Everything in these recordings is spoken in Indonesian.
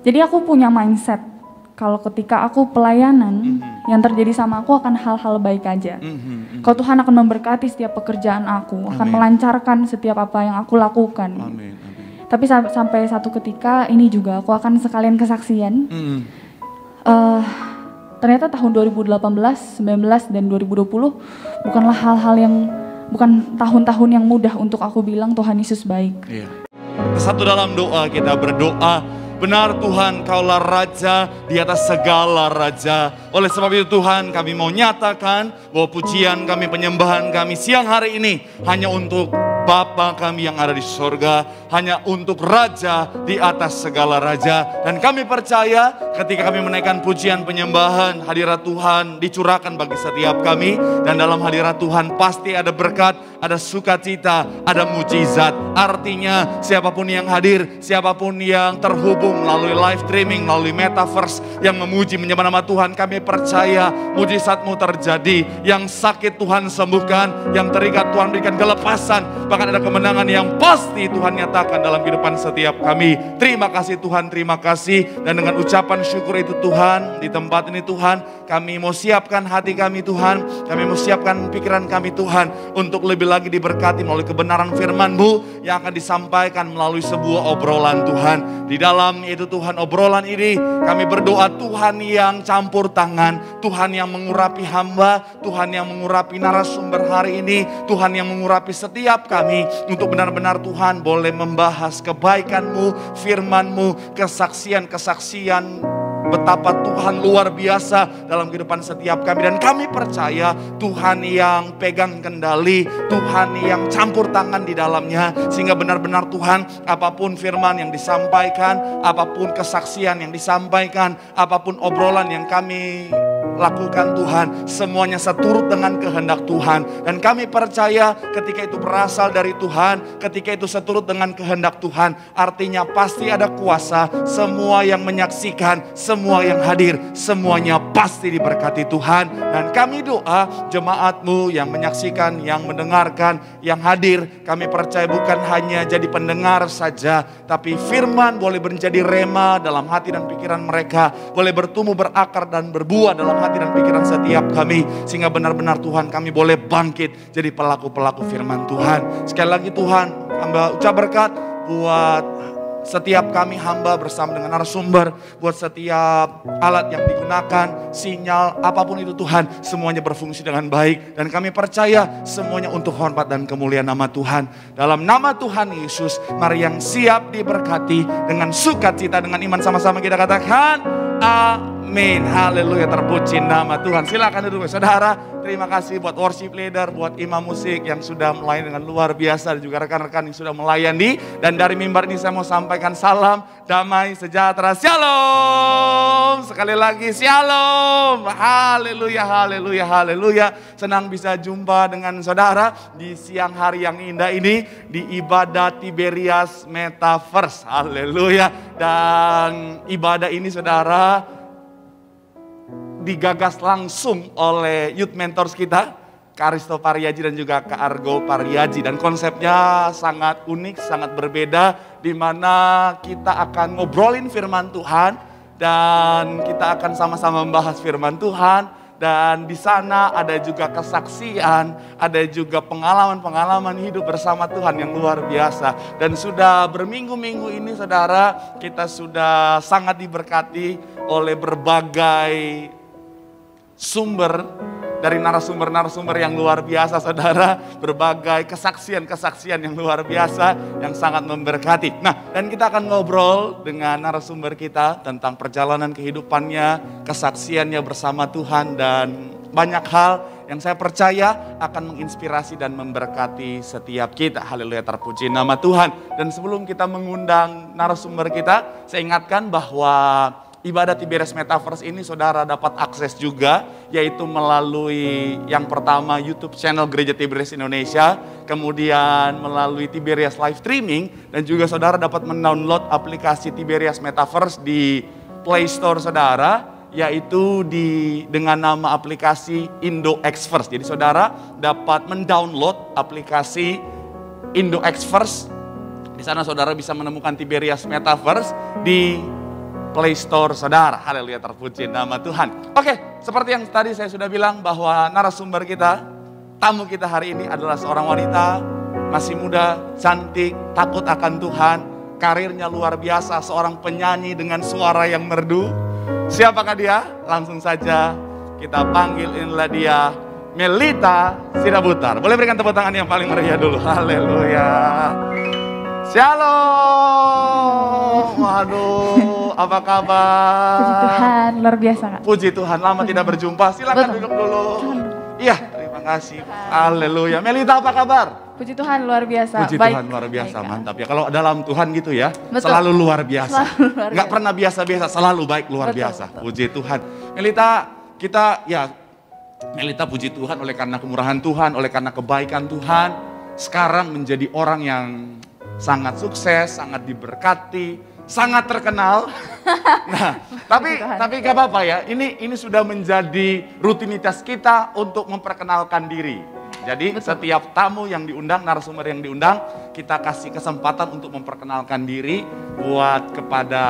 Jadi aku punya mindset kalau ketika aku pelayanan, yang terjadi sama aku akan hal-hal baik aja. Kalau Tuhan akan memberkati setiap pekerjaan aku, akan melancarkan setiap apa yang aku lakukan. Tapi sampai satu ketika ini juga aku akan sekalian kesaksian. Ternyata tahun 2018, 19, dan 2020 bukanlah bukan tahun-tahun yang mudah untuk aku bilang Tuhan Yesus baik. Satu dalam doa kita berdoa, benar Tuhan, Kaulah Raja di atas segala raja. Oleh sebab itu Tuhan, kami mau nyatakan bahwa pujian kami, penyembahan kami siang hari ini hanya untuk Bapa kami yang ada di sorga, hanya untuk Raja di atas segala raja. Dan kami percaya ketika kami menaikkan pujian penyembahan, hadirat Tuhan dicurahkan bagi setiap kami. Dan dalam hadirat Tuhan pasti ada berkat, ada sukacita, ada mujizat. Artinya siapapun yang hadir, siapapun yang terhubung melalui live streaming, melalui metaverse, yang memuji menyembah nama Tuhan, kami percaya mujizat-Mu terjadi. Yang sakit Tuhan sembuhkan, yang terikat Tuhan berikan kelepasan, bahkan ada kemenangan yang pasti Tuhan nyatakan dalam kehidupan setiap kami. Terima kasih Tuhan, terima kasih. Dan dengan ucapan syukur itu Tuhan, di tempat ini Tuhan, kami mau siapkan hati kami Tuhan, kami mau siapkan pikiran kami Tuhan, untuk lebih lagi diberkati melalui kebenaran firman-Mu yang akan disampaikan melalui sebuah obrolan Tuhan. Di dalam itu Tuhan, obrolan ini kami berdoa Tuhan yang campur tangan, Tuhan yang mengurapi hamba, Tuhan yang mengurapi narasumber hari ini, Tuhan yang mengurapi setiap kami, untuk benar-benar Tuhan boleh membahas kebaikan-Mu, firman-Mu, kesaksian-kesaksian betapa Tuhan luar biasa dalam kehidupan setiap kami. Dan kami percaya Tuhan yang pegang kendali, Tuhan yang campur tangan di dalamnya, sehingga benar-benar Tuhan, apapun firman yang disampaikan, apapun kesaksian yang disampaikan, apapun obrolan yang kami lakukan Tuhan, semuanya seturut dengan kehendak Tuhan. Dan kami percaya ketika itu berasal dari Tuhan, ketika itu seturut dengan kehendak Tuhan, artinya pasti ada kuasa. Semua yang menyaksikan, semua yang hadir, semuanya pasti diberkati Tuhan. Dan kami doa jemaat-Mu yang menyaksikan, yang mendengarkan, yang hadir, kami percaya bukan hanya jadi pendengar saja, tapi firman boleh menjadi rema dalam hati dan pikiran mereka, boleh bertumbuh, berakar dan berbuah dalam hati dan pikiran setiap kami, sehingga benar-benar Tuhan kami boleh bangkit jadi pelaku-pelaku firman Tuhan. Sekali lagi Tuhan, hamba ucap berkat buat setiap kami hamba bersama dengan narasumber, buat setiap alat yang digunakan, sinyal, apapun itu Tuhan, semuanya berfungsi dengan baik. Dan kami percaya semuanya untuk hormat dan kemuliaan nama Tuhan. Dalam nama Tuhan Yesus, mari yang siap diberkati dengan sukacita, dengan iman, sama-sama kita katakan amin. Haleluya, terpuji nama Tuhan. Silakan duduk saudara. Terima kasih buat worship leader, buat imam musik yang sudah melayani dengan luar biasa, dan juga rekan-rekan yang sudah melayani. Dan dari mimbar ini saya mau sampaikan salam damai sejahtera. Shalom. Sekali lagi shalom. Haleluya, haleluya, haleluya. Senang bisa jumpa dengan saudara di siang hari yang indah ini di ibadah Tiberias Metaverse. Haleluya. Dan ibadah ini saudara digagas langsung oleh youth mentors kita, Kak Aristo Pariaji dan juga Kak Argo Pariaji. Dan konsepnya sangat unik, sangat berbeda, di mana kita akan ngobrolin firman Tuhan dan kita akan sama-sama membahas firman Tuhan. Dan di sana ada juga kesaksian, ada juga pengalaman-pengalaman hidup bersama Tuhan yang luar biasa. Dan sudah berminggu-minggu ini saudara, kita sudah sangat diberkati oleh berbagai sumber, dari narasumber-narasumber yang luar biasa saudara, berbagai kesaksian-kesaksian yang luar biasa yang sangat memberkati. Nah, dan kita akan ngobrol dengan narasumber kita tentang perjalanan kehidupannya, kesaksiannya bersama Tuhan, dan banyak hal yang saya percaya akan menginspirasi dan memberkati setiap kita. Haleluya, terpuji nama Tuhan. Dan sebelum kita mengundang narasumber kita, saya ingatkan bahwa ibadah Tiberias Metaverse ini saudara dapat akses juga, yaitu melalui yang pertama YouTube channel Gereja Tiberias Indonesia, kemudian melalui Tiberias Live Streaming, dan juga saudara dapat mendownload aplikasi Tiberias Metaverse di Play Store saudara, yaitu dengan nama aplikasi IndoXverse. Jadi saudara dapat mendownload aplikasi IndoXverse Di sana saudara bisa menemukan Tiberias Metaverse di Play Store saudara. Haleluya, terpuji nama Tuhan. Oke, seperti yang tadi saya sudah bilang bahwa narasumber kita, tamu kita hari ini adalah seorang wanita, masih muda, cantik, takut akan Tuhan, karirnya luar biasa, seorang penyanyi dengan suara yang merdu. Siapakah dia? Langsung saja kita panggil, inilah dia, Melita Sidabutar. Boleh berikan tepuk tangan yang paling meriah dulu. Haleluya. Shalom. Waduh, apa kabar? Puji Tuhan, luar biasa Kak. Puji Tuhan, lama tidak berjumpa. Silakan duduk dulu. Iya, terima kasih. Haleluya. Melita, apa kabar? Puji Tuhan, luar biasa. Puji Baik. Tuhan, luar biasa. Baik, Mantap ya. Kalau dalam Tuhan gitu ya, Betul. selalu luar biasa. Selalu luar Nggak biasa. pernah biasa-biasa, selalu baik, luar Betul, biasa. betul. Puji Tuhan. Melita, kita ya, Melita puji Tuhan oleh karena kemurahan Tuhan, oleh karena kebaikan Tuhan, sekarang menjadi orang yang sangat sukses, sangat diberkati, sangat terkenal. Nah, tapi gak apa-apa ya. Ini sudah menjadi rutinitas kita untuk memperkenalkan diri. Jadi setiap tamu yang diundang, narasumber yang diundang, kita kasih kesempatan untuk memperkenalkan diri buat kepada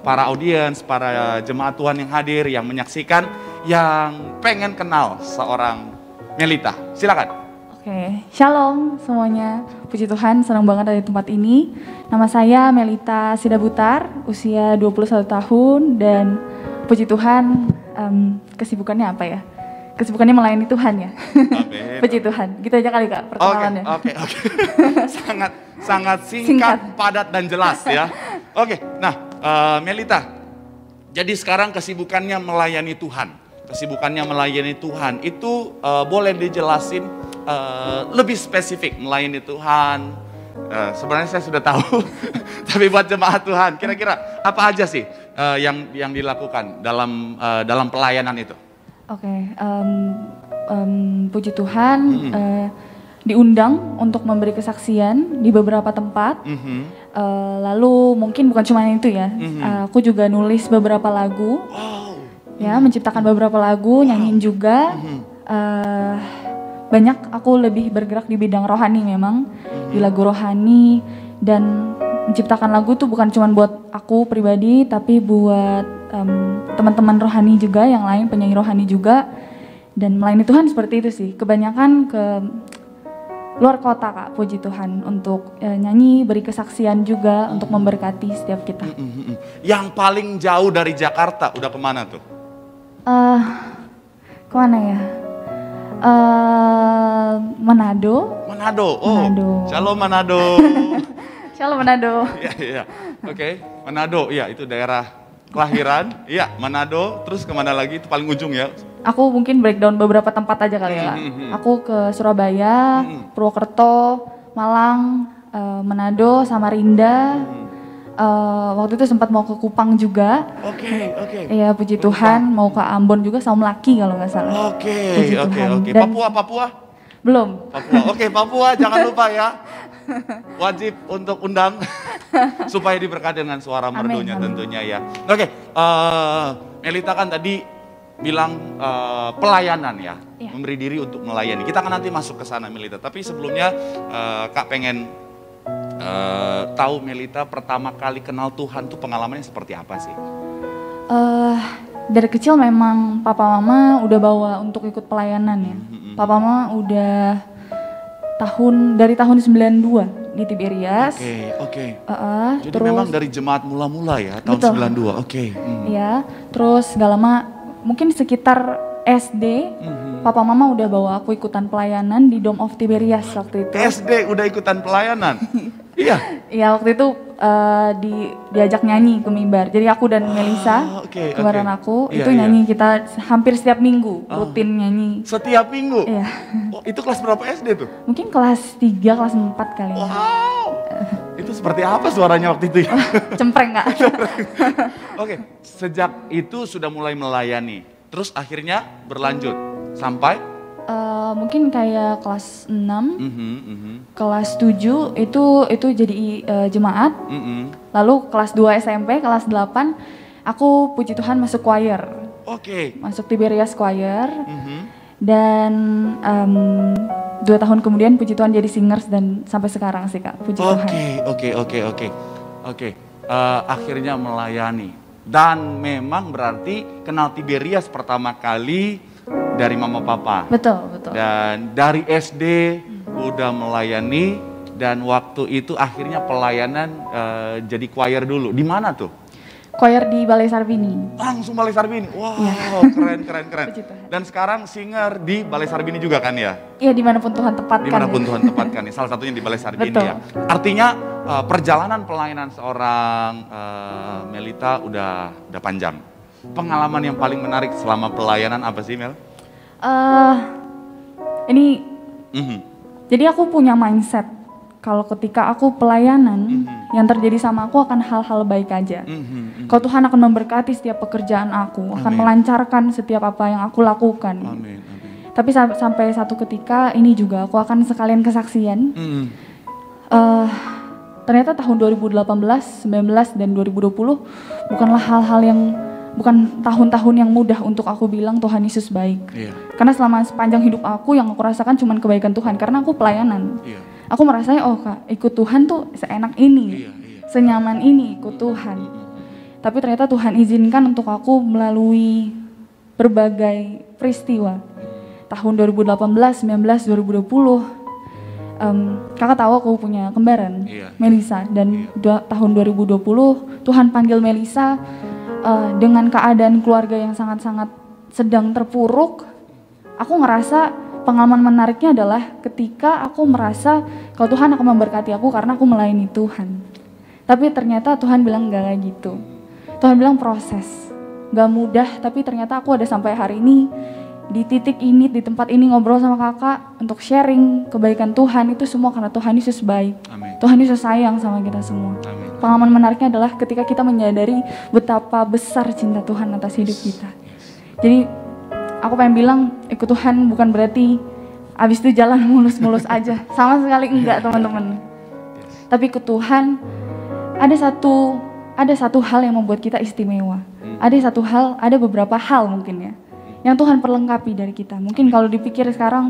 para audiens, para jemaat Tuhan yang hadir, yang menyaksikan, yang pengen kenal seorang Melita. Silakan. Oke, shalom semuanya. Puji Tuhan, senang banget ada di tempat ini. Nama saya Melita Sidabutar, usia 21 tahun dan puji Tuhan, kesibukannya apa ya? Kesibukannya melayani Tuhan ya. Amin. Puji Tuhan. Gitu aja kali Kak perkenalannya. Oke. sangat singkat, padat dan jelas ya. Oke, nah Melita, jadi sekarang kesibukannya melayani Tuhan. Kesibukannya melayani Tuhan itu boleh dijelasin lebih spesifik melayani Tuhan. Sebenarnya saya sudah tahu, tapi buat jemaat Tuhan, kira-kira apa aja sih yang dilakukan dalam pelayanan itu? Oke, puji Tuhan, diundang untuk memberi kesaksian di beberapa tempat. Lalu mungkin bukan cuma itu ya, aku juga nulis beberapa lagu, ya menciptakan beberapa lagu, nyanyiin juga. Banyak aku lebih bergerak di bidang rohani memang, di lagu rohani, dan menciptakan lagu tuh bukan cuma buat aku pribadi, tapi buat teman-teman rohani juga, yang lain penyanyi rohani juga, dan melayani Tuhan seperti itu sih. Kebanyakan ke luar kota Kak, puji Tuhan, untuk nyanyi, beri kesaksian juga, untuk memberkati setiap kita. Yang paling jauh dari Jakarta udah kemana tuh? Kemana ya? Manado. Oh, Manado. Shalom Manado. Shalom Manado. Iya. Oke, Manado, ya itu daerah kelahiran. Iya, Manado. Terus kemana lagi? Itu paling ujung ya. Aku mungkin breakdown beberapa tempat aja kali ya. Aku ke Surabaya, Purwokerto, Malang, Manado, Samarinda. Waktu itu sempat mau ke Kupang juga. Oke. Iya, puji Tuhan, mau ke Ambon juga sama Laki kalau nggak salah. Oke. Dan Papua? belum. Papua. Oke, Papua jangan lupa ya. Wajib untuk undang supaya diberkati dengan suara merdunya tentunya ya. Oke, Melita kan tadi bilang pelayanan ya, memberi diri untuk melayani. Kita akan nanti masuk ke sana Melita. Tapi sebelumnya Kak pengen tahu Melita pertama kali kenal Tuhan tuh pengalamannya seperti apa sih? Dari kecil memang papa mama udah bawa untuk ikut pelayanan ya. Papa mama udah dari tahun 92 di Tiberias. Oke. Jadi Terus, memang dari jemaat mula-mula ya, tahun betul. 92. Oke. Iya, terus gak lama, mungkin sekitar SD, papa mama udah bawa aku ikutan pelayanan di Dome of Tiberias waktu itu. SD udah ikutan pelayanan? Iya. Iya, waktu itu diajak nyanyi ke mimbar. Jadi aku dan Melisa, kemarin aku, itu nyanyi kita hampir setiap minggu, rutin nyanyi. Setiap minggu? Iya. Oh, itu kelas berapa SD tuh? Mungkin kelas 3, kelas 4 kali ya. Wow. Itu seperti apa suaranya waktu itu ya? Cempreng Kak. Oke, sejak itu sudah mulai melayani. Terus akhirnya berlanjut sampai? Mungkin kayak kelas 6, kelas 7 itu jadi jemaat. Lalu kelas 2 SMP, kelas 8 aku puji Tuhan masuk choir. Oke. Masuk Tiberias choir. Dan 2 tahun kemudian puji Tuhan jadi singers dan sampai sekarang sih Kak, puji Tuhan. Oke. Akhirnya melayani. Dan memang berarti kenal Tiberias pertama kali dari mama papa. Betul. Dan dari SD udah melayani dan waktu itu akhirnya pelayanan jadi choir dulu. Di mana tuh? Choir di Balai Sarbini. Langsung Balai Sarbini. Wow, keren. Dan sekarang singer di Balai Sarbini juga kan ya? Iya, dimanapun Tuhan tempatkan. Dimanapun Tuhan tempatkan ya. Salah satunya di Balai Sarbini ya. Artinya perjalanan pelayanan seorang Melita udah panjang. Pengalaman yang paling menarik selama pelayanan apa sih, Mel? Jadi aku punya mindset kalau ketika aku pelayanan, yang terjadi sama aku akan hal-hal baik aja. Kalau Tuhan akan memberkati setiap pekerjaan aku, akan melancarkan setiap apa yang aku lakukan. Amin. Tapi sampai satu ketika ini juga aku akan sekalian kesaksian. Ternyata tahun 2018, 19, dan 2020 bukanlah bukan tahun-tahun yang mudah untuk aku bilang Tuhan Yesus baik. Karena selama sepanjang hidup aku yang aku rasakan cuma kebaikan Tuhan, karena aku pelayanan. Aku merasanya, oh Kak, ikut Tuhan tuh seenak ini, senyaman ini ikut Tuhan. Tapi ternyata Tuhan izinkan untuk aku melalui berbagai peristiwa. Tahun 2018, 19, 2020, Kakak tahu aku punya kembaran, Melisa. Dan tahun 2020 Tuhan panggil Melisa dengan keadaan keluarga yang sangat-sangat sedang terpuruk. Aku ngerasa pengalaman menariknya adalah ketika aku merasa kalau Tuhan akan memberkati aku karena aku melayani Tuhan. Tapi ternyata Tuhan bilang enggak kayak gitu. Tuhan bilang proses, gak mudah, tapi ternyata aku ada sampai hari ini di titik ini, di tempat ini ngobrol sama kakak untuk sharing kebaikan Tuhan. Itu semua karena Tuhan Yesus baik. Amin. Tuhan Yesus sayang sama kita semua. Amin. Pengalaman menariknya adalah ketika kita menyadari betapa besar cinta Tuhan atas hidup kita. Jadi aku pengen bilang ikut Tuhan bukan berarti abis itu jalan mulus-mulus aja. Sama sekali enggak teman-teman. Tapi ikut Tuhan ada satu hal yang membuat kita istimewa. Ada beberapa hal mungkin ya yang Tuhan perlengkapi dari kita. Mungkin kalau dipikir sekarang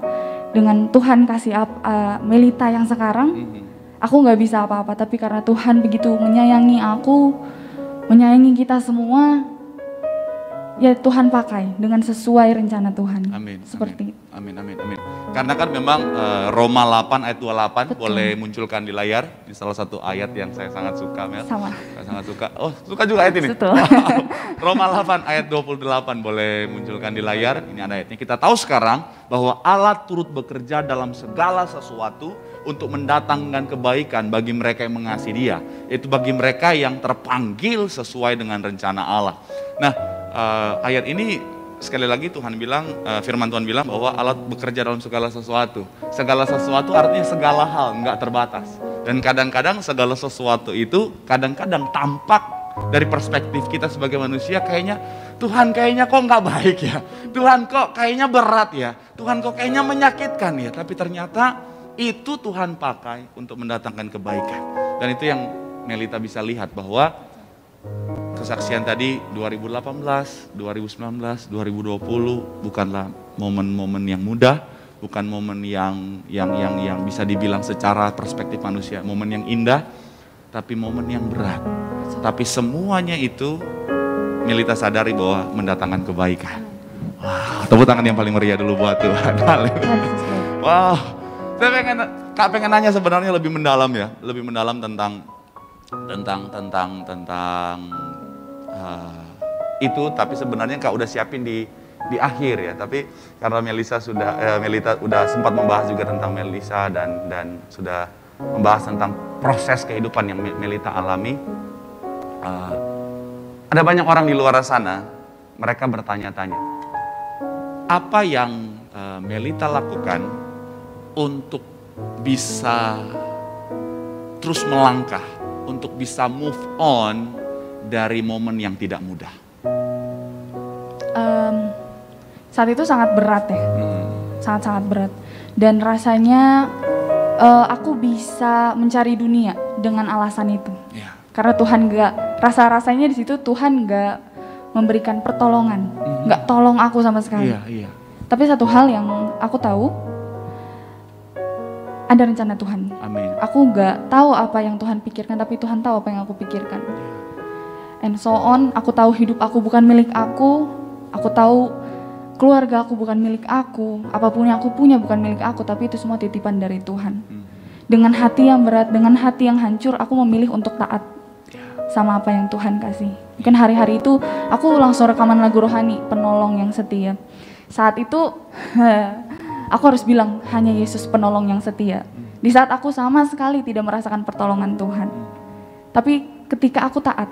dengan Tuhan kasih Melita yang sekarang, aku nggak bisa apa-apa. Tapi karena Tuhan begitu menyayangi aku, menyayangi kita semua, ya Tuhan pakai dengan sesuai rencana Tuhan. Amin. Seperti itu. Amin. Karena kan memang Roma 8 ayat 28 Betul. boleh munculkan di layar. Ini salah satu ayat yang saya sangat suka, Mel. Sama. Saya sangat suka. Oh, suka juga ayat ini? Betul. Roma 8 ayat 28 boleh munculkan di layar. Ini ada ayatnya. Kita tahu sekarang bahwa Allah turut bekerja dalam segala sesuatu untuk mendatangkan kebaikan bagi mereka yang mengasihi Dia. Itu bagi mereka yang terpanggil sesuai dengan rencana Allah. Nah, ayat ini sekali lagi Tuhan bilang, firman Tuhan bilang bahwa Allah bekerja dalam segala sesuatu. Segala sesuatu artinya segala hal, enggak terbatas. Dan kadang-kadang segala sesuatu itu kadang-kadang tampak dari perspektif kita sebagai manusia kayaknya, Tuhan kayaknya kok enggak baik ya. Tuhan kok kayaknya berat ya. Tuhan kok kayaknya menyakitkan ya. Tapi ternyata itu Tuhan pakai untuk mendatangkan kebaikan. Dan itu yang Melita bisa lihat bahwa kesaksian tadi 2018, 2019, 2020 bukanlah momen-momen yang mudah, bukan momen yang bisa dibilang secara perspektif manusia, momen yang indah, tapi momen yang berat. Tapi semuanya itu Melita sadari bahwa mendatangkan kebaikan. Wah, tepuk tangan yang paling meriah dulu buat Tuhan. Wow, saya pengen nanya sebenarnya lebih mendalam ya, lebih mendalam tentang itu, tapi sebenarnya Kak udah siapin di akhir ya. Tapi karena Melita udah sempat membahas juga tentang Melisa dan sudah membahas tentang proses kehidupan yang Melita alami. Ada banyak orang di luar sana, mereka bertanya-tanya, apa yang Melita lakukan untuk bisa terus melangkah, untuk bisa move on dari momen yang tidak mudah? Saat itu sangat berat ya, sangat-sangat berat. Dan rasanya aku bisa mencari dunia dengan alasan itu. Yeah. Karena Tuhan rasanya di situ Tuhan nggak memberikan pertolongan, nggak tolong aku sama sekali. Iya. Tapi satu hal yang aku tahu, ada rencana Tuhan. Amin. Aku nggak tahu apa yang Tuhan pikirkan, tapi Tuhan tahu apa yang aku pikirkan. And so on, aku tahu hidup aku bukan milik aku tahu keluarga aku bukan milik aku, apapun yang aku punya bukan milik aku, tapi itu semua titipan dari Tuhan. Dengan hati yang berat, dengan hati yang hancur, aku memilih untuk taat sama apa yang Tuhan kasih. Mungkin hari-hari itu aku langsung rekaman lagu rohani, Penolong yang Setia. Saat itu aku harus bilang, hanya Yesus penolong yang setia. Di saat aku sama sekali tidak merasakan pertolongan Tuhan. Tapi ketika aku taat,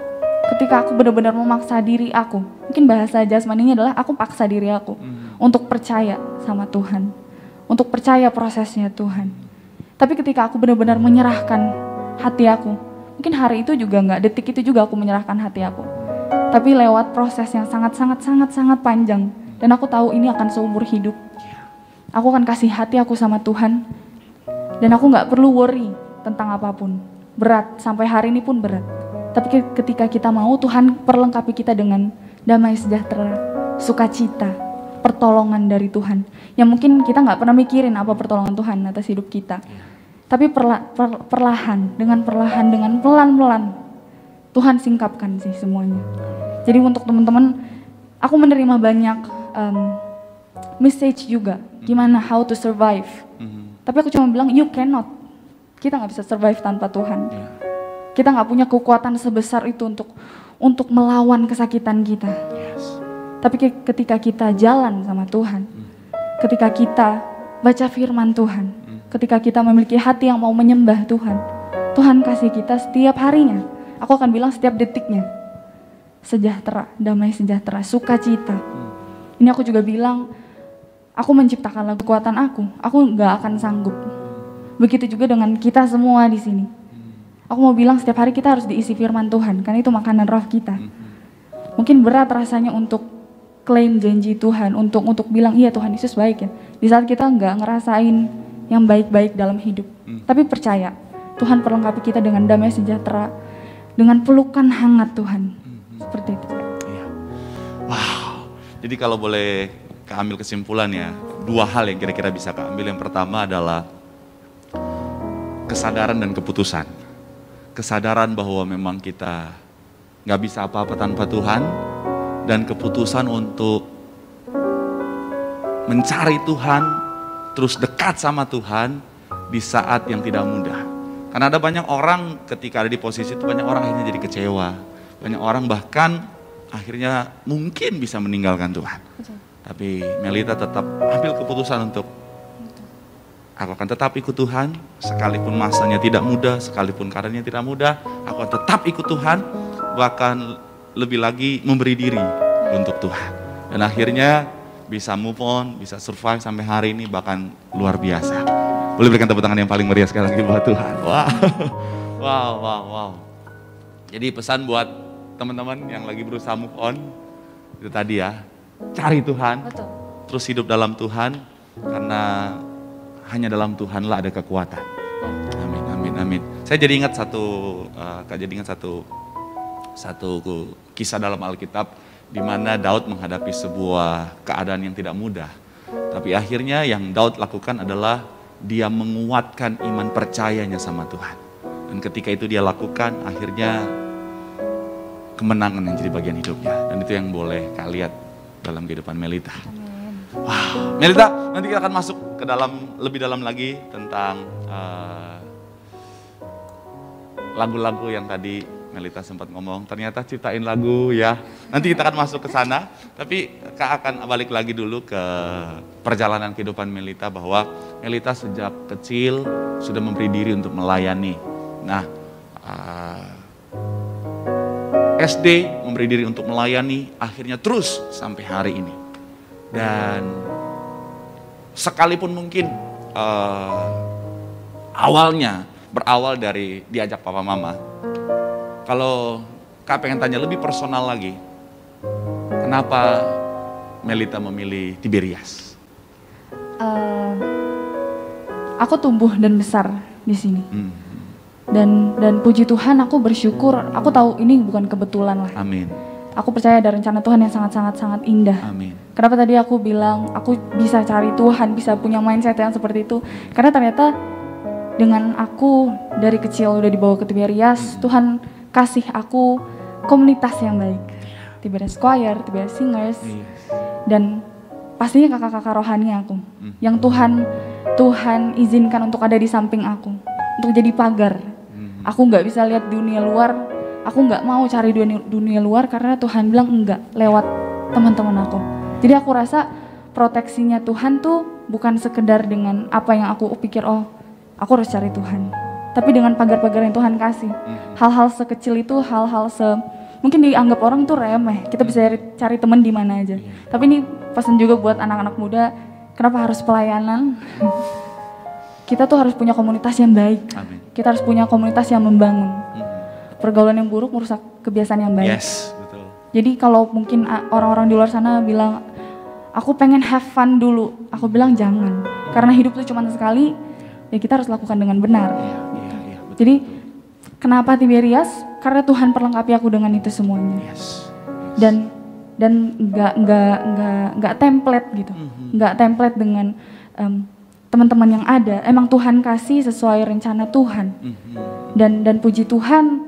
ketika aku benar-benar memaksa diri aku, mungkin bahasa jasmaninya adalah aku paksa diri aku untuk percaya sama Tuhan, untuk percaya prosesnya Tuhan. Tapi ketika aku benar-benar menyerahkan hati aku, mungkin hari itu juga enggak, detik itu juga aku menyerahkan hati aku. Tapi lewat proses yang sangat panjang, dan aku tahu ini akan seumur hidup. Aku akan kasih hati aku sama Tuhan, dan aku nggak perlu worry tentang apapun. Berat, sampai hari ini pun berat. Tapi ketika kita mau, Tuhan perlengkapi kita dengan damai sejahtera, sukacita, pertolongan dari Tuhan. Yang mungkin kita nggak pernah mikirin apa pertolongan Tuhan atas hidup kita. Tapi perlahan, dengan pelan-pelan, Tuhan singkapkan sih semuanya. Jadi untuk teman-teman, aku menerima banyak message juga, gimana how to survive. Tapi aku cuma bilang, you cannot. Kita nggak bisa survive tanpa Tuhan. Kita nggak punya kekuatan sebesar itu untuk melawan kesakitan kita. Tapi ketika kita jalan sama Tuhan, ketika kita baca firman Tuhan, ketika kita memiliki hati yang mau menyembah Tuhan, Tuhan kasih kita setiap harinya. Aku akan bilang setiap detiknya. Sejahtera, damai sejahtera, sukacita. Ini aku juga bilang, aku menciptakan kekuatan aku nggak akan sanggup. Begitu juga dengan kita semua di sini. Aku mau bilang setiap hari kita harus diisi firman Tuhan, karena itu makanan roh kita. Mungkin berat rasanya untuk klaim janji Tuhan, untuk bilang iya Tuhan Yesus baik ya. Di saat kita nggak ngerasain yang baik-baik dalam hidup. Tapi percaya, Tuhan perlengkapi kita dengan damai sejahtera, dengan pelukan hangat Tuhan. Seperti itu. Wow, jadi kalau boleh keambil kesimpulan ya, dua hal yang kira-kira bisa keambil. Yang pertama adalah kesadaran dan keputusan. Kesadaran bahwa memang kita gak bisa apa-apa tanpa Tuhan, dan keputusan untuk mencari Tuhan, terus dekat sama Tuhan di saat yang tidak mudah. Karena ada banyak orang ketika ada di posisi itu, banyak orang akhirnya jadi kecewa. Banyak orang bahkan akhirnya mungkin bisa meninggalkan Tuhan. Tapi Melita tetap ambil keputusan untuk aku akan tetap ikut Tuhan, sekalipun masanya tidak mudah, sekalipun keadaannya tidak mudah, aku akan tetap ikut Tuhan, bahkan lebih lagi memberi diri untuk Tuhan. Dan akhirnya bisa move on, bisa survive sampai hari ini, bahkan luar biasa. Boleh berikan tepuk tangan yang paling meriah sekali lagi buat Tuhan. Wow. Jadi pesan buat teman-teman yang lagi berusaha move on, itu tadi ya, cari Tuhan, terus hidup dalam Tuhan, karena hanya dalam Tuhanlah ada kekuatan. Amin. Saya jadi ingat satu kisah dalam Alkitab di mana Daud menghadapi sebuah keadaan yang tidak mudah. Tapi akhirnya yang Daud lakukan adalah dia menguatkan iman percayanya sama Tuhan. Dan ketika itu dia lakukan, akhirnya kemenangan yang jadi bagian hidupnya. Dan itu yang boleh kalian lihat dalam kehidupan Melita. Wow, Melita, nanti kita akan masuk ke dalam, lebih dalam lagi tentang lagu-lagu yang tadi Melita sempat ngomong. Ternyata ciptain lagu ya. Nanti kita akan masuk ke sana. Tapi Kak akan balik lagi dulu ke perjalanan kehidupan Melita, bahwa Melita sejak kecil sudah memberi diri untuk melayani. Nah, SD memberi diri untuk melayani, akhirnya terus sampai hari ini. Dan sekalipun mungkin awalnya berawal dari diajak papa mama, kalau Kak pengen tanya lebih personal lagi, kenapa Melita memilih Tiberias? Aku tumbuh dan besar di sini. Dan puji Tuhan, aku bersyukur, aku tahu ini bukan kebetulan lah. Amin. Aku percaya ada rencana Tuhan yang sangat indah. Amin. Kenapa tadi aku bilang aku bisa cari Tuhan, bisa punya mindset yang seperti itu? Karena ternyata dengan aku dari kecil udah dibawa ke Tiberias, Tuhan kasih aku komunitas yang baik. Tiberias Choir, Tiberias Singers, dan pastinya kakak-kakak rohani aku. Yang Tuhan izinkan untuk ada di samping aku, untuk jadi pagar. Aku nggak bisa lihat dunia luar, aku nggak mau cari dunia luar karena Tuhan bilang enggak, lewat teman-teman aku. Jadi aku rasa proteksinya Tuhan tuh bukan sekedar dengan apa yang aku pikir, oh aku harus cari Tuhan. Tapi dengan pagar-pagar yang Tuhan kasih. Hal-hal sekecil itu, mungkin dianggap orang tuh remeh. Kita bisa cari teman di mana aja. Tapi ini pesan juga buat anak-anak muda, kenapa harus pelayanan? Kita tuh harus punya komunitas yang baik. Amin. Kita harus punya komunitas yang membangun. Pergaulan yang buruk merusak kebiasaan yang baik. Yes, betul. Jadi kalau mungkin orang-orang di luar sana bilang, aku pengen have fun dulu, aku bilang jangan. Karena hidup itu cuma sekali, ya kita harus lakukan dengan benar. Iya, jadi kenapa Tiberias? Karena Tuhan perlengkapi aku dengan itu semuanya. Yes. Dan nggak template gitu, nggak template dengan teman-teman yang ada. Emang Tuhan kasih sesuai rencana Tuhan. Dan puji Tuhan,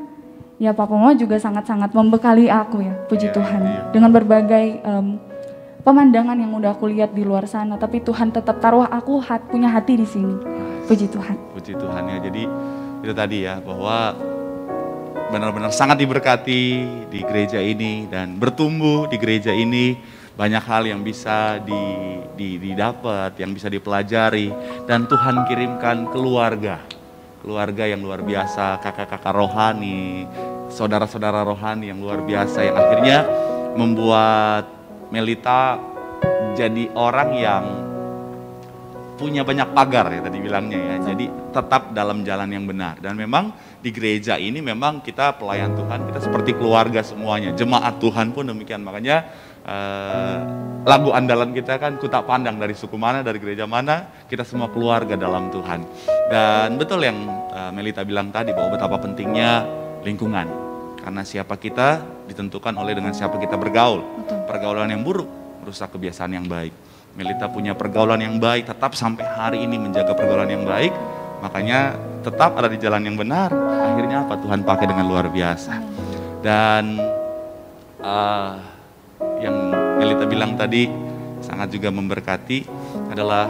ya Papa Mama juga sangat-sangat membekali aku ya, puji Tuhan. Dengan berbagai pemandangan yang udah aku lihat di luar sana, tapi Tuhan tetap taruh aku punya hati di sini. Puji Tuhan. Puji Tuhan ya. Jadi itu tadi ya, bahwa benar-benar sangat diberkati di gereja ini dan bertumbuh di gereja ini. Banyak hal yang bisa didapat, yang bisa dipelajari, dan Tuhan kirimkan keluarga yang luar biasa, kakak-kakak rohani, saudara-saudara rohani yang luar biasa, yang akhirnya membuat Melita jadi orang yang punya banyak pagar ya tadi bilangnya ya. Jadi tetap dalam jalan yang benar. Dan memang di gereja ini memang kita pelayan Tuhan, kita seperti keluarga semuanya. Jemaat Tuhan pun demikian. Makanya lagu andalan kita kan, ku tak pandang dari suku mana, dari gereja mana, kita semua keluarga dalam Tuhan. Dan betul yang Melita bilang tadi, bahwa betapa pentingnya lingkungan. Karena siapa kita ditentukan oleh dengan siapa kita bergaul. Pergaulan yang buruk merusak kebiasaan yang baik. Melita punya pergaulan yang baik, tetap sampai hari ini menjaga pergaulan yang baik. Makanya tetap ada di jalan yang benar. Akhirnya apa? Tuhan pakai dengan luar biasa. Dan yang Melita bilang tadi sangat juga memberkati adalah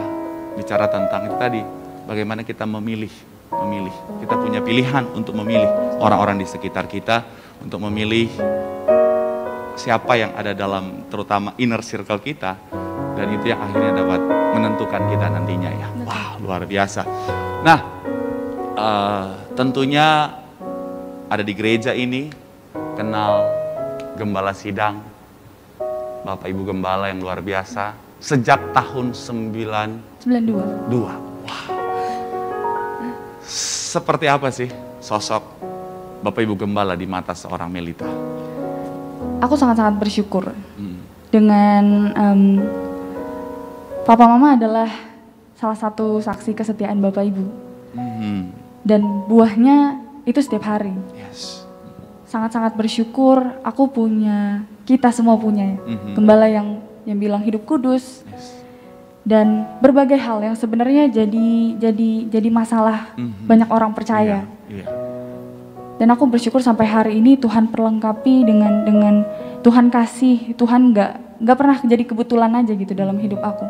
bicara tentang itu tadi, bagaimana kita memilih. Kita punya pilihan untuk memilih orang-orang di sekitar kita, untuk memilih siapa yang ada dalam terutama inner circle kita, dan itu yang akhirnya dapat menentukan kita nantinya ya. Wah, luar biasa. Nah, tentunya ada di gereja ini kenal Gembala Sidang, Bapak Ibu Gembala yang luar biasa sejak tahun 92. Wow. Seperti apa sih sosok Bapak Ibu Gembala di mata seorang Melita? Aku sangat-sangat bersyukur dengan Papa Mama adalah salah satu saksi kesetiaan Bapak Ibu. Dan buahnya itu setiap hari. Yes. Sangat-sangat bersyukur aku punya, kita semua punya ya, gembala yang bilang hidup kudus. Yes. Dan berbagai hal yang sebenarnya jadi masalah banyak orang percaya. Dan aku bersyukur sampai hari ini Tuhan perlengkapi dengan Tuhan kasih, Tuhan nggak pernah jadi kebetulan aja gitu dalam hidup aku.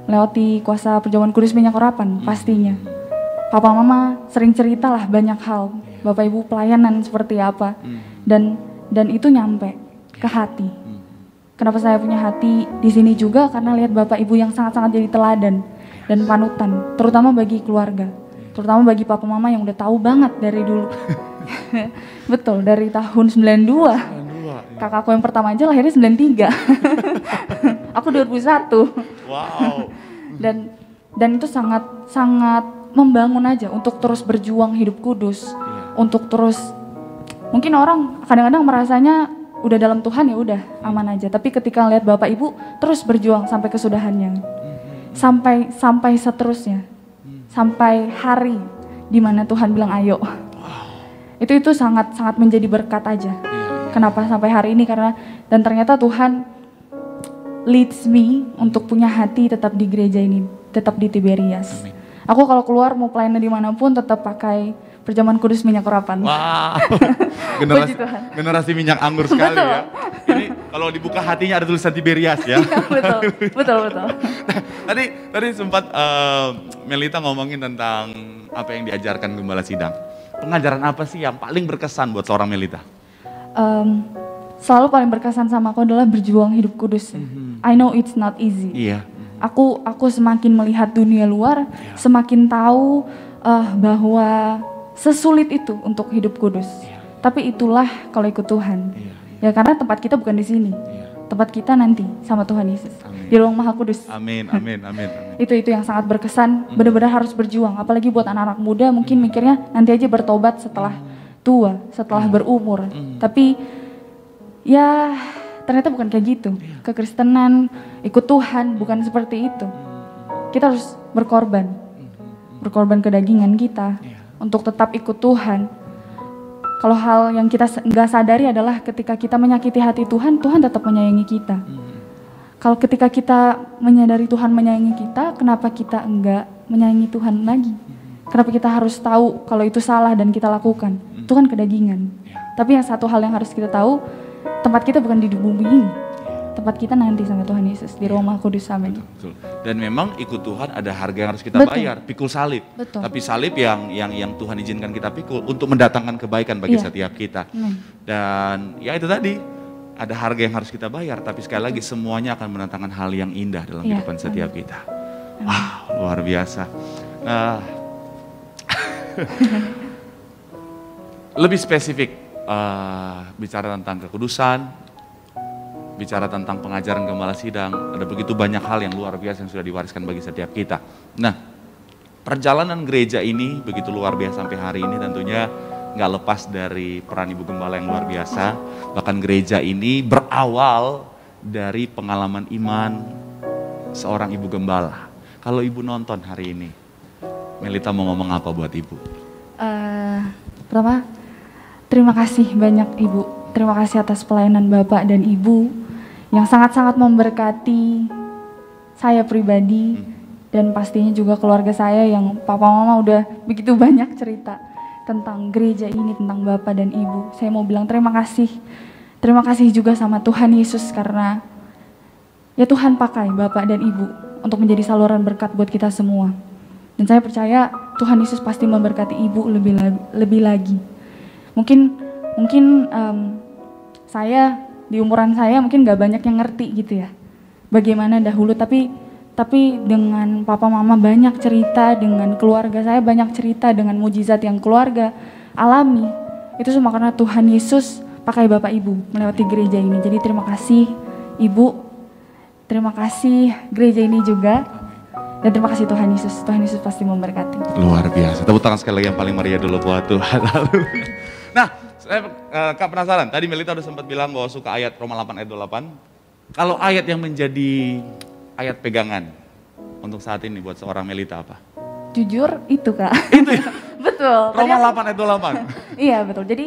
Melewati kuasa perjamuan kudus minyak urapan pastinya. Papa Mama sering cerita lah banyak hal, Bapak Ibu pelayanan seperti apa, dan itu nyampe ke hati. Kenapa saya punya hati di sini juga karena lihat Bapak Ibu yang sangat-sangat jadi teladan dan panutan, terutama bagi keluarga, terutama bagi Papa Mama yang udah tahu banget dari dulu. Betul, dari tahun 92. Kakakku yang pertama aja lahirnya 93. Aku 2001. Wow. Dan itu sangat membangun aja untuk terus berjuang hidup kudus, untuk terus, mungkin orang kadang-kadang merasanya udah dalam Tuhan ya udah aman aja, tapi ketika lihat Bapak Ibu terus berjuang sampai kesudahannya, sampai seterusnya, sampai hari di mana Tuhan bilang ayo, itu sangat menjadi berkat aja, kenapa sampai hari ini, karena dan ternyata Tuhan leads me untuk punya hati tetap di gereja ini, tetap di Tiberias. Amin. Aku kalau keluar mau pelayanan dimanapun tetap pakai Perjamuan Kudus minyak urapan. Wah, Puji Tuhan. generasi minyak anggur sekali Betul. ya. Ini kalau dibuka hatinya ada tulisan Tiberias ya. Betul. Tadi sempat Melita ngomongin tentang apa yang diajarkan Gembala Sidang. Pengajaran apa sih yang paling berkesan buat seorang Melita? Selalu paling berkesan sama aku adalah berjuang hidup kudus. I know it's not easy. Iya. Aku semakin melihat dunia luar, semakin tahu bahwa sesulit itu untuk hidup kudus. Tapi itulah kalau ikut Tuhan. Ya karena tempat kita bukan di sini. Tempat kita nanti sama Tuhan Yesus. Amin. Di ruang Maha Kudus. Amin. Itu yang sangat berkesan. Benar-benar harus berjuang. Apalagi buat anak-anak muda mungkin mikirnya nanti aja bertobat setelah tua, setelah berumur. Tapi ya ternyata bukan kayak gitu. Kekristenan, ikut Tuhan bukan seperti itu. Kita harus berkorban. Berkorban kedagingan kita untuk tetap ikut Tuhan. Kalau hal yang kita nggak sadari adalah ketika kita menyakiti hati Tuhan, Tuhan tetap menyayangi kita. Kalau ketika kita menyadari Tuhan menyayangi kita, kenapa kita enggak menyayangi Tuhan lagi? Kenapa kita harus tahu kalau itu salah dan kita lakukan? Itu kan kedagingan. Tapi yang satu hal yang harus kita tahu, tempat kita bukan di bumi ini. Tempat kita nanti sama Tuhan Yesus di Roma Kudus. Amin. Betul. Dan memang ikut Tuhan ada harga yang harus kita bayar, pikul salib. Betul. Tapi salib yang Tuhan izinkan kita pikul untuk mendatangkan kebaikan bagi setiap kita. Dan ya itu tadi, ada harga yang harus kita bayar, tapi sekali lagi semuanya akan mendatangkan hal yang indah dalam kehidupan setiap kita. Wow, luar biasa. Nah, lebih spesifik bicara tentang kekudusan, bicara tentang pengajaran Gembala Sidang, ada begitu banyak hal yang luar biasa yang sudah diwariskan bagi setiap kita. Nah, perjalanan gereja ini begitu luar biasa sampai hari ini tentunya nggak lepas dari peran Ibu Gembala yang luar biasa. Bahkan gereja ini berawal dari pengalaman iman seorang Ibu Gembala. Kalau Ibu nonton hari ini, Melita mau ngomong apa buat Ibu? Pertama, terima kasih banyak Ibu. Terima kasih atas pelayanan Bapak dan Ibu yang sangat-sangat memberkati saya pribadi dan pastinya juga keluarga saya yang Papa Mama udah begitu banyak cerita tentang gereja ini, tentang Bapak dan Ibu. Saya mau bilang terima kasih. Terima kasih juga sama Tuhan Yesus karena ya Tuhan pakai Bapak dan Ibu untuk menjadi saluran berkat buat kita semua. Dan saya percaya Tuhan Yesus pasti memberkati Ibu lebih lagi. Mungkin saya di umuran saya mungkin gak banyak yang ngerti gitu ya bagaimana dahulu, tapi dengan Papa Mama banyak cerita, dengan keluarga saya banyak cerita, dengan mujizat yang keluarga alami, itu semua karena Tuhan Yesus pakai Bapak Ibu melewati gereja ini. Jadi terima kasih Ibu, terima kasih gereja ini juga, dan terima kasih Tuhan Yesus. Tuhan Yesus pasti memberkati. Luar biasa, tepuk tangan sekali lagi yang paling meriah dulu buat Tuhan. Nah, saya Kak penasaran, tadi Melita udah sempat bilang bahwa suka ayat Roma 8 ayat 28. Kalau ayat yang menjadi ayat pegangan untuk saat ini buat seorang Melita apa? Jujur itu Kak. Itu ya? Betul. Roma 8 ayat 28? Iya betul, jadi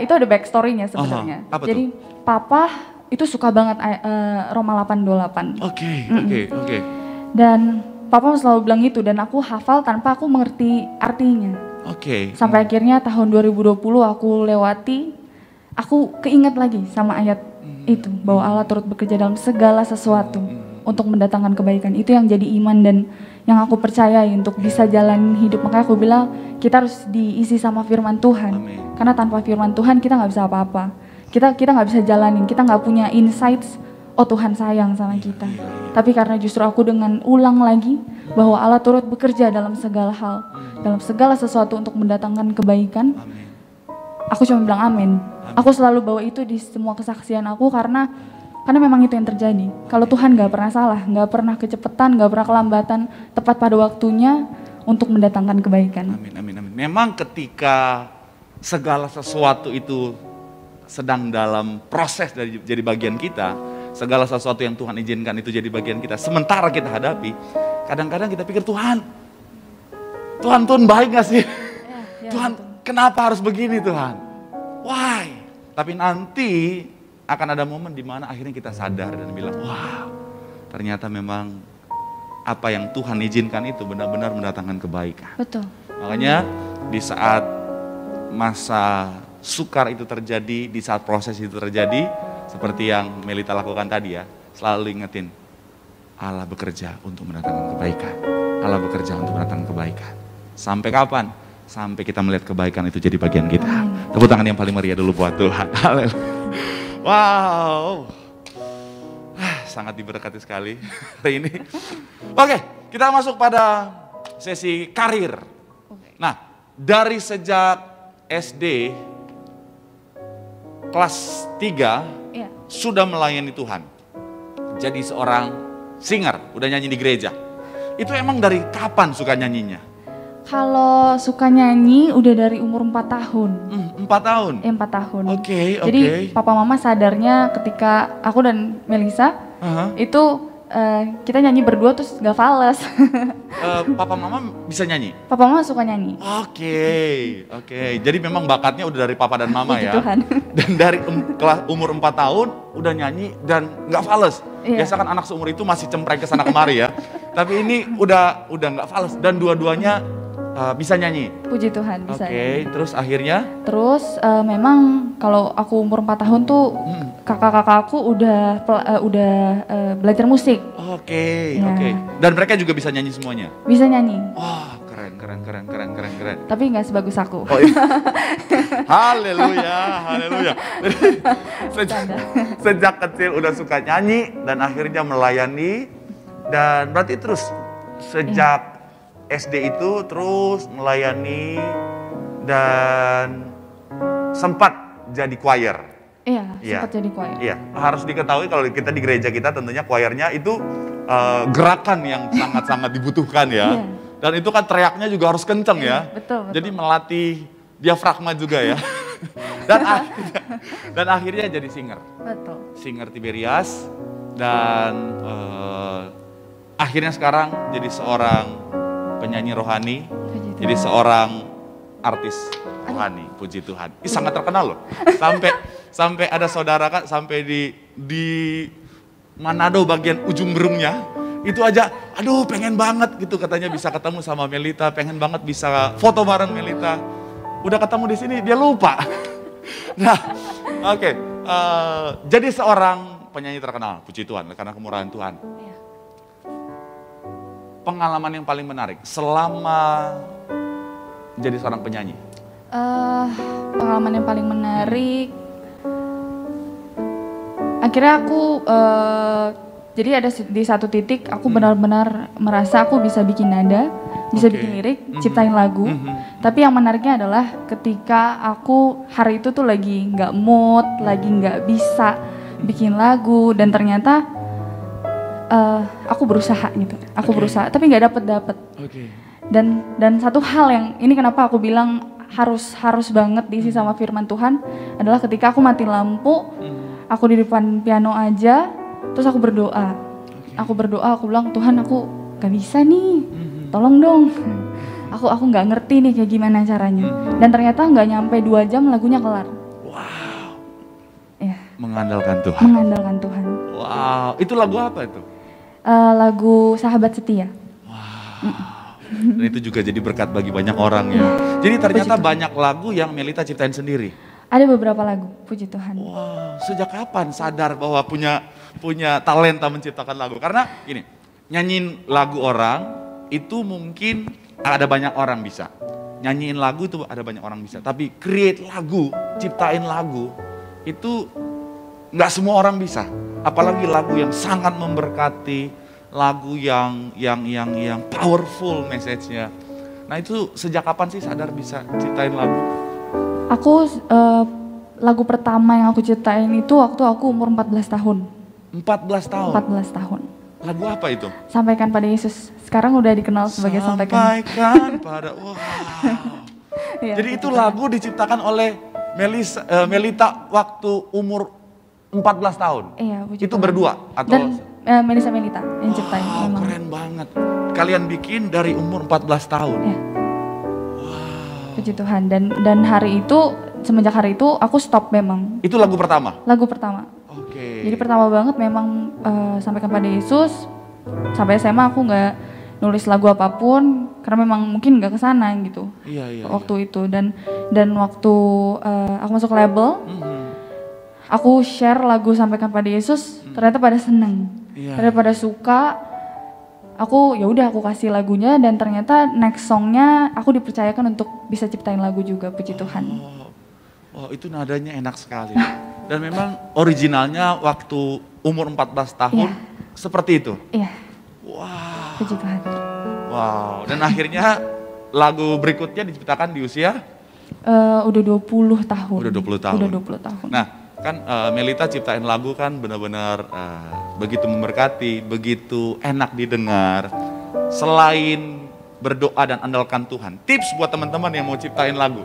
itu ada backstory-nya sebenarnya. Apa jadi tuh? Papa itu suka banget Roma 8:28. Oke. Dan Papa selalu bilang itu dan aku hafal tanpa aku mengerti artinya. Oke. Sampai akhirnya tahun 2020 aku lewati, aku keinget lagi sama ayat itu, bahwa Allah turut bekerja dalam segala sesuatu untuk mendatangkan kebaikan. Itu yang jadi iman dan yang aku percayai untuk bisa jalan hidup. Makanya aku bilang kita harus diisi sama firman Tuhan. Amin. Karena tanpa firman Tuhan kita nggak bisa apa-apa. Kita nggak bisa jalanin, kita nggak punya insights, oh Tuhan sayang sama kita. Tapi karena justru aku dengan ulang lagi bahwa Allah turut bekerja dalam segala hal, dalam segala sesuatu untuk mendatangkan kebaikan. Amin. Aku cuma bilang amin. Aku selalu bawa itu di semua kesaksian aku karena memang itu yang terjadi. Kalau Tuhan gak pernah salah, gak pernah kecepatan, gak pernah kelambatan, tepat pada waktunya untuk mendatangkan kebaikan. Amin. Memang ketika segala sesuatu itu sedang dalam proses dari jadi bagian kita, segala sesuatu yang Tuhan izinkan itu jadi bagian kita, sementara kita hadapi, kadang-kadang kita pikir Tuhan baik gak sih? Ya, Tuhan betul. kenapa harus begini Tuhan? Why? Tapi nanti akan ada momen di mana akhirnya kita sadar dan bilang, wah, ternyata memang apa yang Tuhan izinkan itu benar-benar mendatangkan kebaikan. Betul. Makanya di saat masa sukar itu terjadi, di saat proses itu terjadi, seperti yang Melita lakukan tadi ya, selalu ingetin, Allah bekerja untuk mendatangkan kebaikan. Allah bekerja untuk mendatangkan kebaikan. Sampai kapan? Sampai kita melihat kebaikan itu jadi bagian kita. Tepuk tangan yang paling meriah dulu buat Tuhan. Haleluya. Wow. Sangat diberkati sekali hari ini. Oke, kita masuk pada sesi karir. Nah, dari sejak SD kelas 3 sudah melayani Tuhan. Jadi seorang singer, udah nyanyi di gereja. Itu emang dari kapan suka nyanyinya? Kalau suka nyanyi udah dari umur 4 tahun. 4 tahun? 4 tahun. Oke. Jadi papa mama sadarnya ketika aku dan Melisa itu kita nyanyi berdua terus gak fales. Papa mama bisa nyanyi? Papa mama suka nyanyi. Oke. Jadi memang bakatnya udah dari papa dan mama ya? Tuhan. Dan dari umur 4 tahun udah nyanyi dan gak fales. Biasa kan anak seumur itu masih cempreng ke sana kemari ya. Tapi ini udah gak fales dan dua-duanya bisa nyanyi. Puji Tuhan bisa. Oke, terus akhirnya? Terus memang kalau aku umur 4 tahun tuh kakak-kakak aku udah belajar musik. Oke. Dan mereka juga bisa nyanyi semuanya? Bisa nyanyi. Wah, keren. Tapi nggak sebagus aku. Oh, iya. Haleluya. Sejak kecil udah suka nyanyi dan akhirnya melayani dan berarti terus sejak SD itu terus melayani dan sempat jadi choir. Iya, sempat jadi choir. Iya, harus diketahui kalau kita di gereja kita tentunya choirnya itu gerakan yang sangat-sangat dibutuhkan ya. Dan itu kan teriaknya juga harus kenceng ya. Betul. Jadi melatih diafragma juga ya. dan akhirnya jadi singer. Betul. Singer Tiberias dan akhirnya sekarang jadi seorang penyanyi rohani, jadi seorang artis rohani, puji Tuhan. Ini sangat terkenal loh. Sampai ada saudara kan sampai di Manado bagian ujung berungnya, itu aja, aduh pengen banget gitu katanya bisa ketemu sama Melita, pengen banget bisa foto bareng Melita. Udah ketemu di sini dia lupa. Nah, oke. Jadi seorang penyanyi terkenal, puji Tuhan karena kemurahan Tuhan. Pengalaman yang paling menarik selama jadi seorang penyanyi? Pengalaman yang paling menarik, akhirnya aku jadi ada di satu titik aku benar-benar merasa aku bisa bikin nada, bisa bikin lirik, ciptain lagu. Tapi yang menariknya adalah ketika aku hari itu tuh lagi nggak mood, lagi nggak bisa bikin lagu dan ternyata aku berusaha gitu, berusaha tapi nggak dapet. Dan satu hal yang ini kenapa aku bilang harus banget diisi sama firman Tuhan adalah ketika aku mati lampu, aku di depan piano aja, terus aku berdoa, aku bilang Tuhan aku nggak bisa nih, tolong dong, aku nggak ngerti nih kayak gimana caranya, dan ternyata nggak nyampe 2 jam lagunya kelar. Wow. Ya. Mengandalkan Tuhan. Wow, itu lagu apa itu? Lagu Sahabat Setia. Wow. Dan itu juga jadi berkat bagi banyak orang ya. Jadi ternyata banyak lagu yang Melita ciptain sendiri. Ada beberapa lagu, puji Tuhan. Wow, sejak kapan sadar bahwa punya talenta menciptakan lagu? Karena gini, nyanyiin lagu orang itu mungkin ada banyak orang bisa. Nyanyiin lagu itu ada banyak orang bisa. Tapi create lagu, ciptain lagu itu nggak semua orang bisa. Apalagi lagu yang sangat memberkati, lagu yang powerful message-nya. Nah itu sejak kapan sih sadar bisa ciptain lagu? Aku lagu pertama yang aku ciptain itu waktu aku umur 14 tahun. 14 tahun? 14 tahun. Lagu apa itu? Sampaikan pada Yesus. Sekarang udah dikenal sebagai Sampaikan pada, wow. Ya, jadi itu lagu diciptakan oleh Melita waktu umur 14 tahun? Iya, itu Tuhan. Berdua? Atau? Dan Melisa Melita yang ciptain. Memang. Keren banget. Kalian bikin dari umur 14 tahun? Iya. Wow. Puji Tuhan. Dan hari itu semenjak hari itu aku stop memang. Itu lagu pertama? Lagu pertama. Oke. Jadi pertama banget memang sampaikan pada Yesus. Sampai SMA aku nggak nulis lagu apapun karena memang mungkin nggak kesana gitu. Iya. Waktu itu dan waktu aku masuk label, aku share lagu sampaikan pada Yesus, ternyata pada seneng, ternyata pada suka. Aku ya udah aku kasih lagunya dan ternyata next songnya aku dipercayakan untuk bisa ciptain lagu juga, puji Tuhan. Oh, itu nadanya enak sekali. Dan memang originalnya waktu umur 14 tahun seperti itu? Iya. Wow. Puji Tuhan. Wow, dan akhirnya lagu berikutnya diciptakan di usia? Udah 20 tahun. Udah 20 tahun. Udah 20 tahun. Nah, kan Melita ciptain lagu kan benar-benar begitu memberkati, begitu enak didengar. Selain berdoa dan andalkan Tuhan, tips buat teman-teman yang mau ciptain lagu?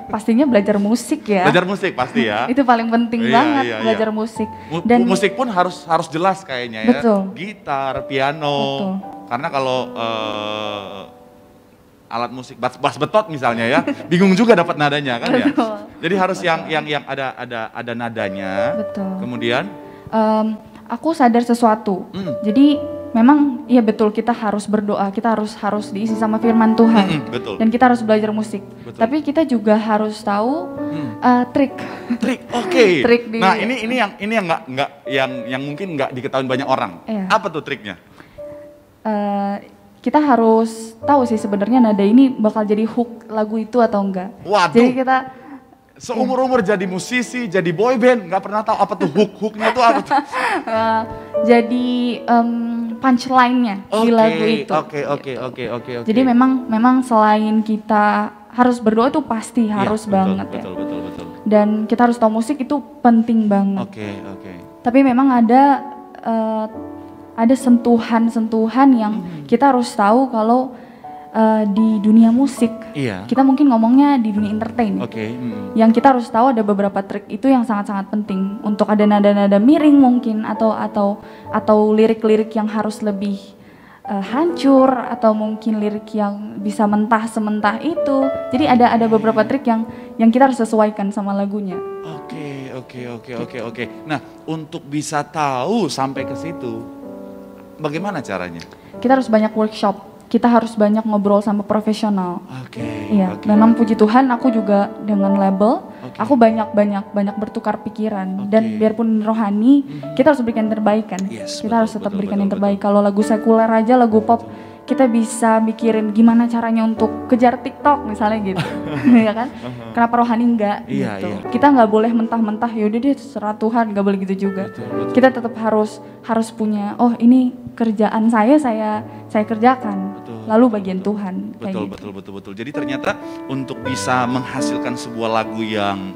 Pastinya belajar musik ya. Belajar musik pasti ya. Itu paling penting banget belajar musik. Dan musik pun harus jelas kayaknya ya. Betul. Gitar, piano. Betul. Karena kalau alat musik bass betot misalnya ya, bingung juga dapat nadanya kan ya. Jadi harus yang ada nadanya. Betul. Kemudian aku sadar sesuatu. Jadi memang iya betul kita harus berdoa, kita harus diisi sama firman Tuhan. Betul. Dan kita harus belajar musik. Betul. Tapi kita juga harus tahu trik. Oke. Trik nah, ini yang mungkin nggak diketahui banyak orang. Iya. Apa tuh triknya? Kita harus tahu sih sebenarnya nada ini bakal jadi hook lagu itu atau enggak. Waduh. Jadi kita seumur-umur jadi musisi, jadi boyband, nggak pernah tahu apa tuh hooknya tuh apa tuh? Jadi punchline-nya di lagu itu. Oke. Jadi memang selain kita harus berdoa tuh pasti harus banget ya. Betul. Dan kita harus tahu musik itu penting banget. Oke. Tapi memang ada sentuhan-sentuhan yang kita harus tahu kalau di dunia musik, kita mungkin ngomongnya di dunia entertain. Yang kita harus tahu ada beberapa trik itu yang sangat-sangat penting untuk ada nada-nada miring mungkin atau lirik-lirik yang harus lebih hancur atau mungkin lirik yang bisa mentah sementah itu. Jadi ada beberapa trik yang kita harus sesuaikan sama lagunya. Oke. Nah, untuk bisa tahu sampai ke situ, bagaimana caranya? Kita harus banyak workshop. Kita harus banyak ngobrol sama profesional. Iya. Memang puji Tuhan aku juga dengan label, aku banyak bertukar pikiran. Dan biarpun rohani, kita harus berikan yang terbaik kan. Kita harus tetap berikan yang terbaik. Kalau lagu sekuler aja, lagu pop, kita bisa mikirin gimana caranya untuk kejar TikTok misalnya gitu. Ya kan? Kenapa rohani enggak gitu. Kita nggak boleh mentah-mentah yaudah deh terserah Tuhan, nggak boleh gitu juga. Kita tetap harus punya, oh ini kerjaan saya kerjakan. Lalu bagian Tuhan. Betul. Jadi ternyata untuk bisa menghasilkan sebuah lagu yang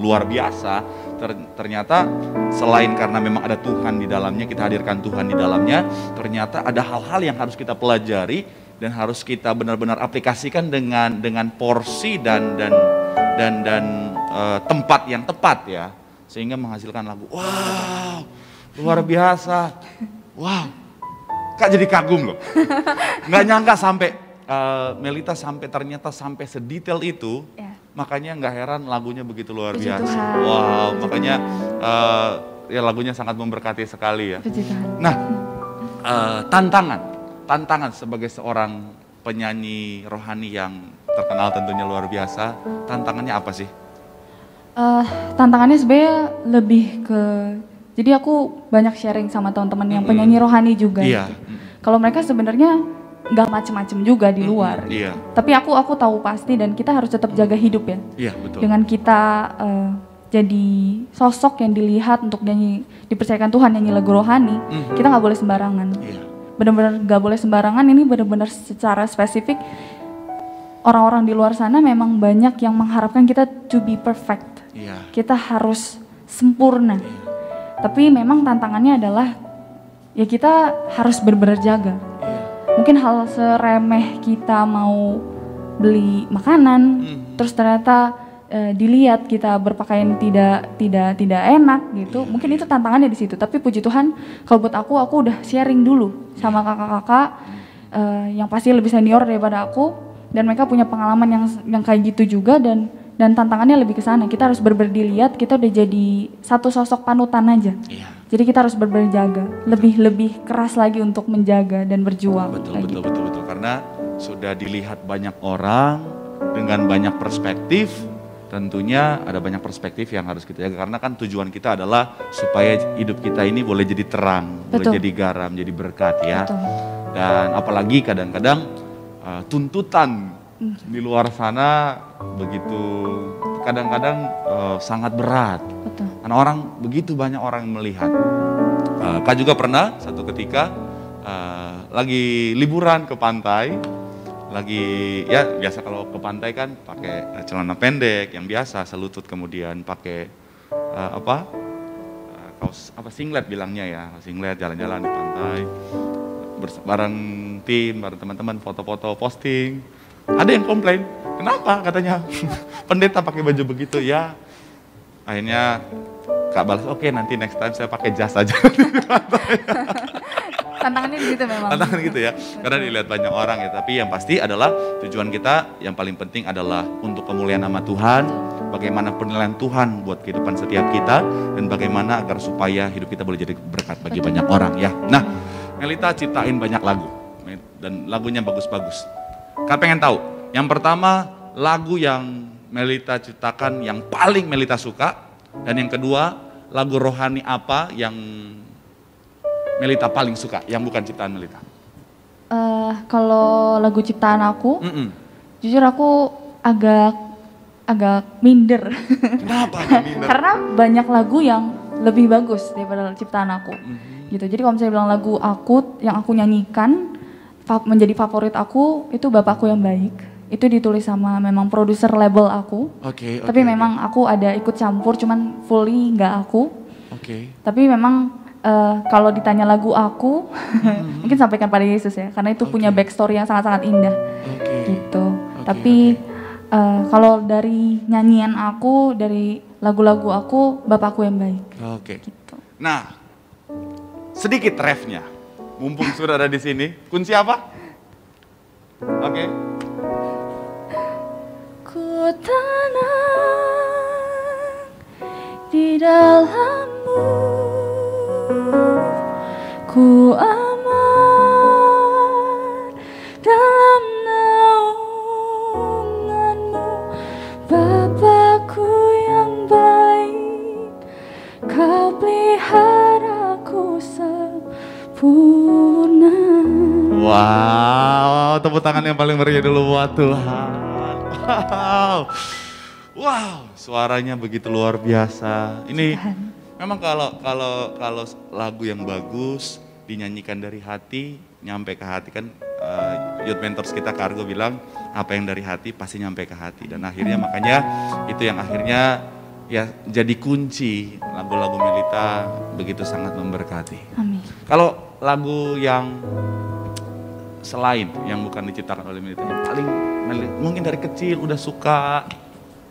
luar biasa, ternyata selain karena memang ada Tuhan di dalamnya, kita hadirkan Tuhan di dalamnya, ternyata ada hal-hal yang harus kita pelajari dan harus kita benar-benar aplikasikan dengan porsi dan tempat yang tepat ya, sehingga menghasilkan lagu. Wow, luar biasa. Wow, Kak jadi kagum loh. Nggak nyangka sampai Melita ternyata sampai sedetail itu. Makanya nggak heran lagunya begitu luar biasa. Wow, makanya ya lagunya sangat memberkati sekali ya. Nah, tantangan sebagai seorang penyanyi rohani yang terkenal tentunya luar biasa, tantangannya apa sih? Tantangannya sebenarnya lebih ke, jadi aku banyak sharing sama teman-teman yang penyanyi rohani juga. Gitu. Kalau mereka sebenarnya nggak macem-macem juga di luar. Tapi aku tahu pasti dan kita harus tetap jaga hidup ya. Betul. Dengan kita jadi sosok yang dilihat untuk dipercayakan Tuhan nyanyi lagu rohani, kita nggak boleh sembarangan. Benar-benar nggak boleh sembarangan. Ini benar-benar secara spesifik. Orang-orang di luar sana memang banyak yang mengharapkan kita to be perfect. Kita harus sempurna. Tapi memang tantangannya adalah ya kita harus benar-benar jaga. Mungkin hal seremeh kita mau beli makanan, terus ternyata dilihat kita berpakaian tidak enak gitu. Mungkin itu tantangannya di situ. Tapi puji Tuhan, kalau buat aku udah sharing dulu sama kakak-kakak yang pasti lebih senior daripada aku, dan mereka punya pengalaman yang kayak gitu juga, dan tantangannya lebih ke sana. Kita harus dilihat, kita udah jadi satu sosok panutan aja. Iya. Jadi kita harus berjaga, lebih keras lagi untuk menjaga dan berjuang. Betul. Karena sudah dilihat banyak orang dengan banyak perspektif, tentunya ada banyak perspektif yang harus kita jaga. Karena kan tujuan kita adalah supaya hidup kita ini boleh jadi terang, boleh jadi garam, jadi berkat ya. Betul. Dan apalagi kadang-kadang tuntutan di luar sana begitu kadang-kadang sangat berat. Betul. Karena begitu banyak orang yang melihat. Kak juga pernah satu ketika lagi liburan ke pantai, ya biasa kalau ke pantai kan pakai celana pendek yang biasa selutut, kemudian pakai kaos singlet bilangnya ya, singlet jalan-jalan di pantai bareng tim, bareng teman-teman, foto-foto posting. Ada yang komplain, kenapa katanya pendeta pakai baju begitu ya. Akhirnya Kak balas, oke, nanti next time saya pakai jas aja. Tantangannya gitu memang. Tantangan gitu ya, karena dilihat banyak orang ya. Tapi yang pasti adalah tujuan kita yang paling penting adalah untuk kemuliaan nama Tuhan. Bagaimana penilaian Tuhan buat kehidupan setiap kita, dan bagaimana agar supaya hidup kita boleh jadi berkat bagi banyak orang ya. Nah, Melita ciptain banyak lagu dan lagunya bagus-bagus. Kak pengen tahu, yang pertama lagu yang Melita ciptakan yang paling Melita suka, dan yang kedua lagu rohani apa yang Melita paling suka, yang bukan ciptaan Melita? Kalau lagu ciptaan aku, jujur aku agak minder. Kenapa minder? Karena banyak lagu yang lebih bagus daripada ciptaan aku. Gitu. Jadi kalau misalnya bilang lagu aku yang aku nyanyikan menjadi favorit aku, itu Bapakku yang Baik. Itu ditulis sama memang produser label aku. Tapi memang aku ada ikut campur, cuman fully nggak aku. Tapi memang kalau ditanya lagu aku, mungkin sampaikan pada Yesus ya, karena itu punya backstory yang sangat-sangat indah. Gitu. Tapi kalau dari nyanyian aku, dari lagu-lagu aku, Bapakku yang Baik. Gitu. Nah, sedikit refnya, mumpung sudah ada di sini. Kunci apa? Ku tenang di dalam-Mu, ku aman dalam naungan-Mu, Bapakku yang baik, Kau peliharaku sempurna. Wow, tepuk tangan yang paling meriah dulu buat Tuhan. Wow, suaranya begitu luar biasa. Ini memang kalau lagu yang bagus dinyanyikan dari hati, nyampe ke hati kan. Youth mentors kita Kargo bilang apa yang dari hati pasti nyampe ke hati, dan akhirnya makanya itu yang akhirnya ya jadi kunci lagu-lagu Melita begitu sangat memberkati. Amin. Kalau lagu yang selain yang bukan diciptakan oleh Melita, yang paling mungkin dari kecil udah suka,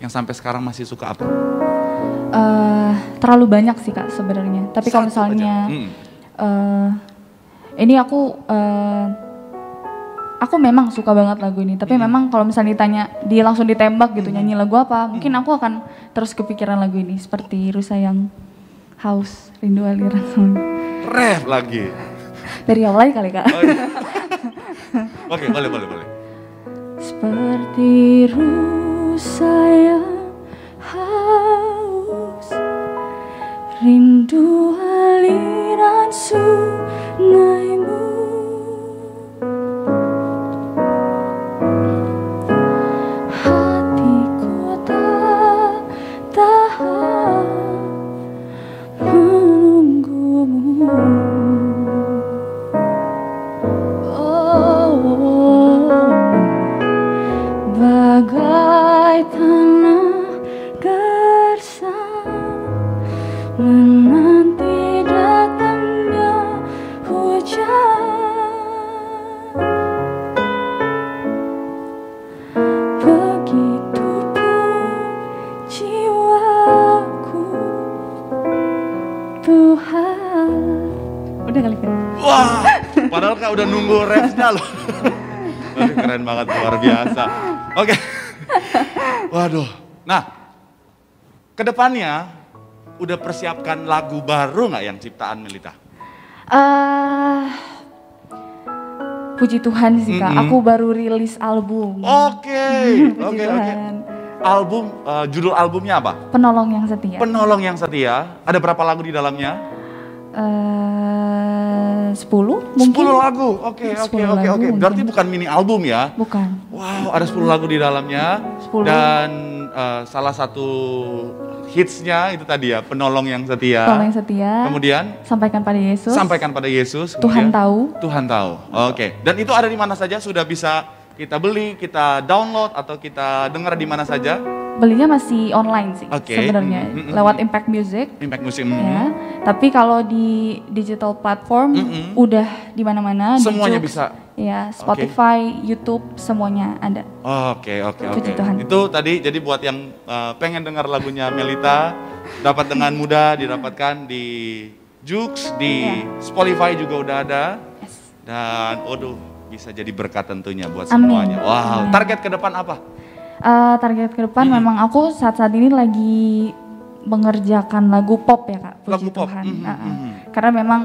yang sampai sekarang masih suka apa? Terlalu banyak sih Kak sebenarnya. Tapi kalau misalnya ini aku memang suka banget lagu ini. Tapi memang kalau misalnya ditanya, dia langsung ditembak gitu nyanyi lagu apa, mungkin aku akan terus kepikiran lagu ini. Seperti Rusa yang haus, rindu aliran sungai. Ref lagi. Dari awal kali Kak. Oke, boleh. Seperti rusa yang haus, rindu aliran sungai-Mu, hatiku tak tahan menunggu-Mu. Bagai tanah gersang menanti datangnya hujan, begitupun jiwaku Tuhan. Udah kali kan? Wah, padahal Kak udah nunggu refnya loh. keren banget, luar biasa. Oke. Waduh. Nah, kedepannya udah persiapkan lagu baru nggak yang ciptaan Melita? Puji Tuhan sih Kak, aku baru rilis album. Oke. Puji Tuhan. Album, judul albumnya apa? Penolong yang Setia. Penolong yang Setia. Ada berapa lagu di dalamnya? 10 mungkin. 10 lagu. Oke. Berarti bukan mini album ya? Bukan. Wow, ada 10 lagu di dalamnya. 10. Dan salah satu hitsnya itu tadi ya, Penolong yang Setia. Penolong yang Setia. Kemudian Sampaikan pada Yesus. Sampaikan pada Yesus. Tuhan tahu. Tuhan tahu. Oke. Dan itu ada di mana saja? Sudah bisa kita beli, kita download atau kita dengar di mana saja? Belinya masih online sih sebenarnya, lewat Impact Music. Impact Music. Ya. Tapi kalau di digital platform udah di mana-mana. Semuanya bisa. Ya, Spotify, YouTube, semuanya ada. Oke. Puji Tuhan. Itu tadi jadi buat yang pengen dengar lagunya Melita, dapat dengan mudah didapatkan di Joox, di Spotify juga udah ada. Yes. Dan bisa jadi berkat tentunya buat semuanya. Wow, target ke depan apa? Target ke depan memang aku saat ini lagi mengerjakan lagu pop ya Kak, puji Tuhan. Karena memang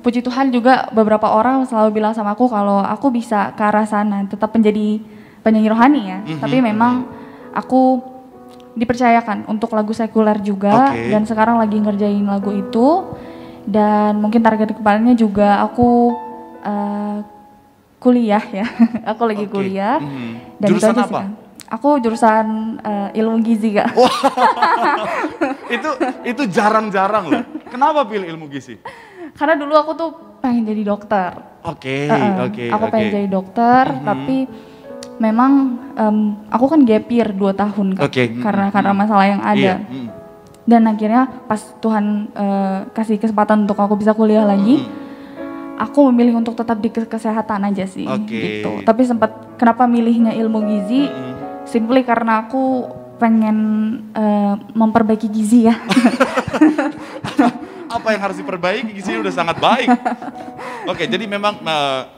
puji Tuhan juga beberapa orang selalu bilang sama aku kalau aku bisa ke arah sana, tetap menjadi penyanyi rohani ya. Tapi memang aku dipercayakan untuk lagu sekuler juga, dan sekarang lagi ngerjain lagu itu. Dan mungkin target kedepannya juga aku kuliah ya. Aku lagi kuliah. Dan jurusan itu apa? Sih, aku jurusan ilmu gizi Kak. Itu jarang-jarang loh. Kenapa pilih ilmu gizi? Karena dulu aku tuh pengen jadi dokter. Oke. Aku pengen jadi dokter, tapi memang aku kan gap year 2 tahun Kak. Karena masalah yang ada. Dan akhirnya pas Tuhan kasih kesempatan untuk aku bisa kuliah lagi, aku memilih untuk tetap di kesehatan aja sih, gitu. Tapi sempat kenapa milihnya ilmu gizi? Simply karena aku pengen memperbaiki gizi ya. Apa yang harus diperbaiki? Gizinya udah sangat baik. Oke, jadi memang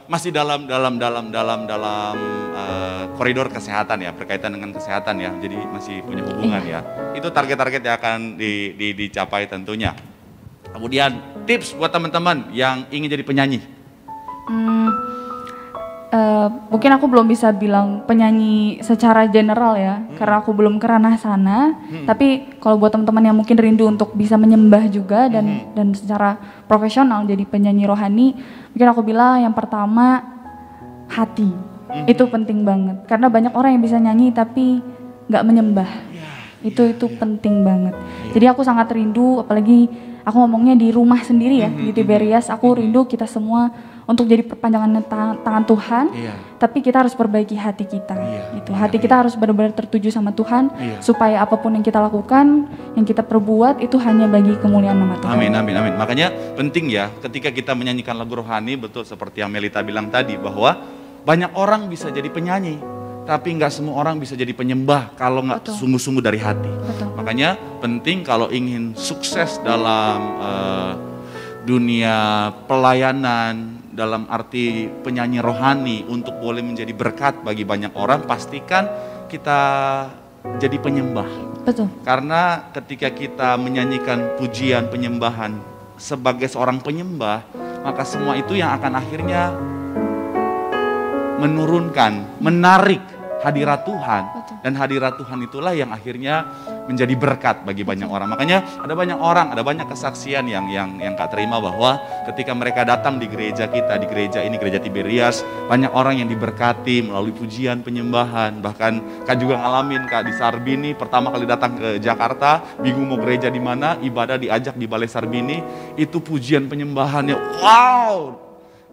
masih dalam koridor kesehatan ya, berkaitan dengan kesehatan ya. Jadi masih punya hubungan ya. Itu target-target yang akan dicapai tentunya. Kemudian tips buat teman-teman yang ingin jadi penyanyi. Mungkin aku belum bisa bilang penyanyi secara general ya, karena aku belum ke ranah sana. Tapi kalau buat teman-teman yang mungkin rindu untuk bisa menyembah juga dan secara profesional jadi penyanyi rohani, mungkin aku bilang yang pertama hati. Itu penting banget, karena banyak orang yang bisa nyanyi tapi nggak menyembah. Itu penting banget. Jadi aku sangat rindu, apalagi aku ngomongnya di rumah sendiri ya, di Tiberias. Aku rindu kita semua untuk jadi perpanjangan tangan Tuhan, tapi kita harus perbaiki hati kita. Gitu. Hati kita harus benar-benar tertuju sama Tuhan, supaya apapun yang kita lakukan, yang kita perbuat itu hanya bagi kemuliaan nama Tuhan. Amin. Makanya penting ya, ketika kita menyanyikan lagu rohani, betul seperti yang Melita bilang tadi, bahwa banyak orang bisa jadi penyanyi, tapi nggak semua orang bisa jadi penyembah kalau nggak sungguh-sungguh dari hati. Makanya penting kalau ingin sukses dalam dunia pelayanan, dalam arti penyanyi rohani, untuk boleh menjadi berkat bagi banyak orang, pastikan kita jadi penyembah. Betul. Karena ketika kita menyanyikan pujian penyembahan sebagai seorang penyembah, maka semua itu yang akan akhirnya menurunkan, menarik hadirat Tuhan. Dan hadirat Tuhan itulah yang akhirnya menjadi berkat bagi banyak orang. Makanya ada banyak orang, ada banyak kesaksian yang Kak terima, bahwa ketika mereka datang di gereja kita, di gereja ini, gereja Tiberias, banyak orang yang diberkati melalui pujian penyembahan. Bahkan Kak juga ngalamin, Kak, di Sarbini pertama kali datang ke Jakarta, bingung mau gereja di mana, ibadah diajak di Balai Sarbini, itu pujian penyembahannya, wow!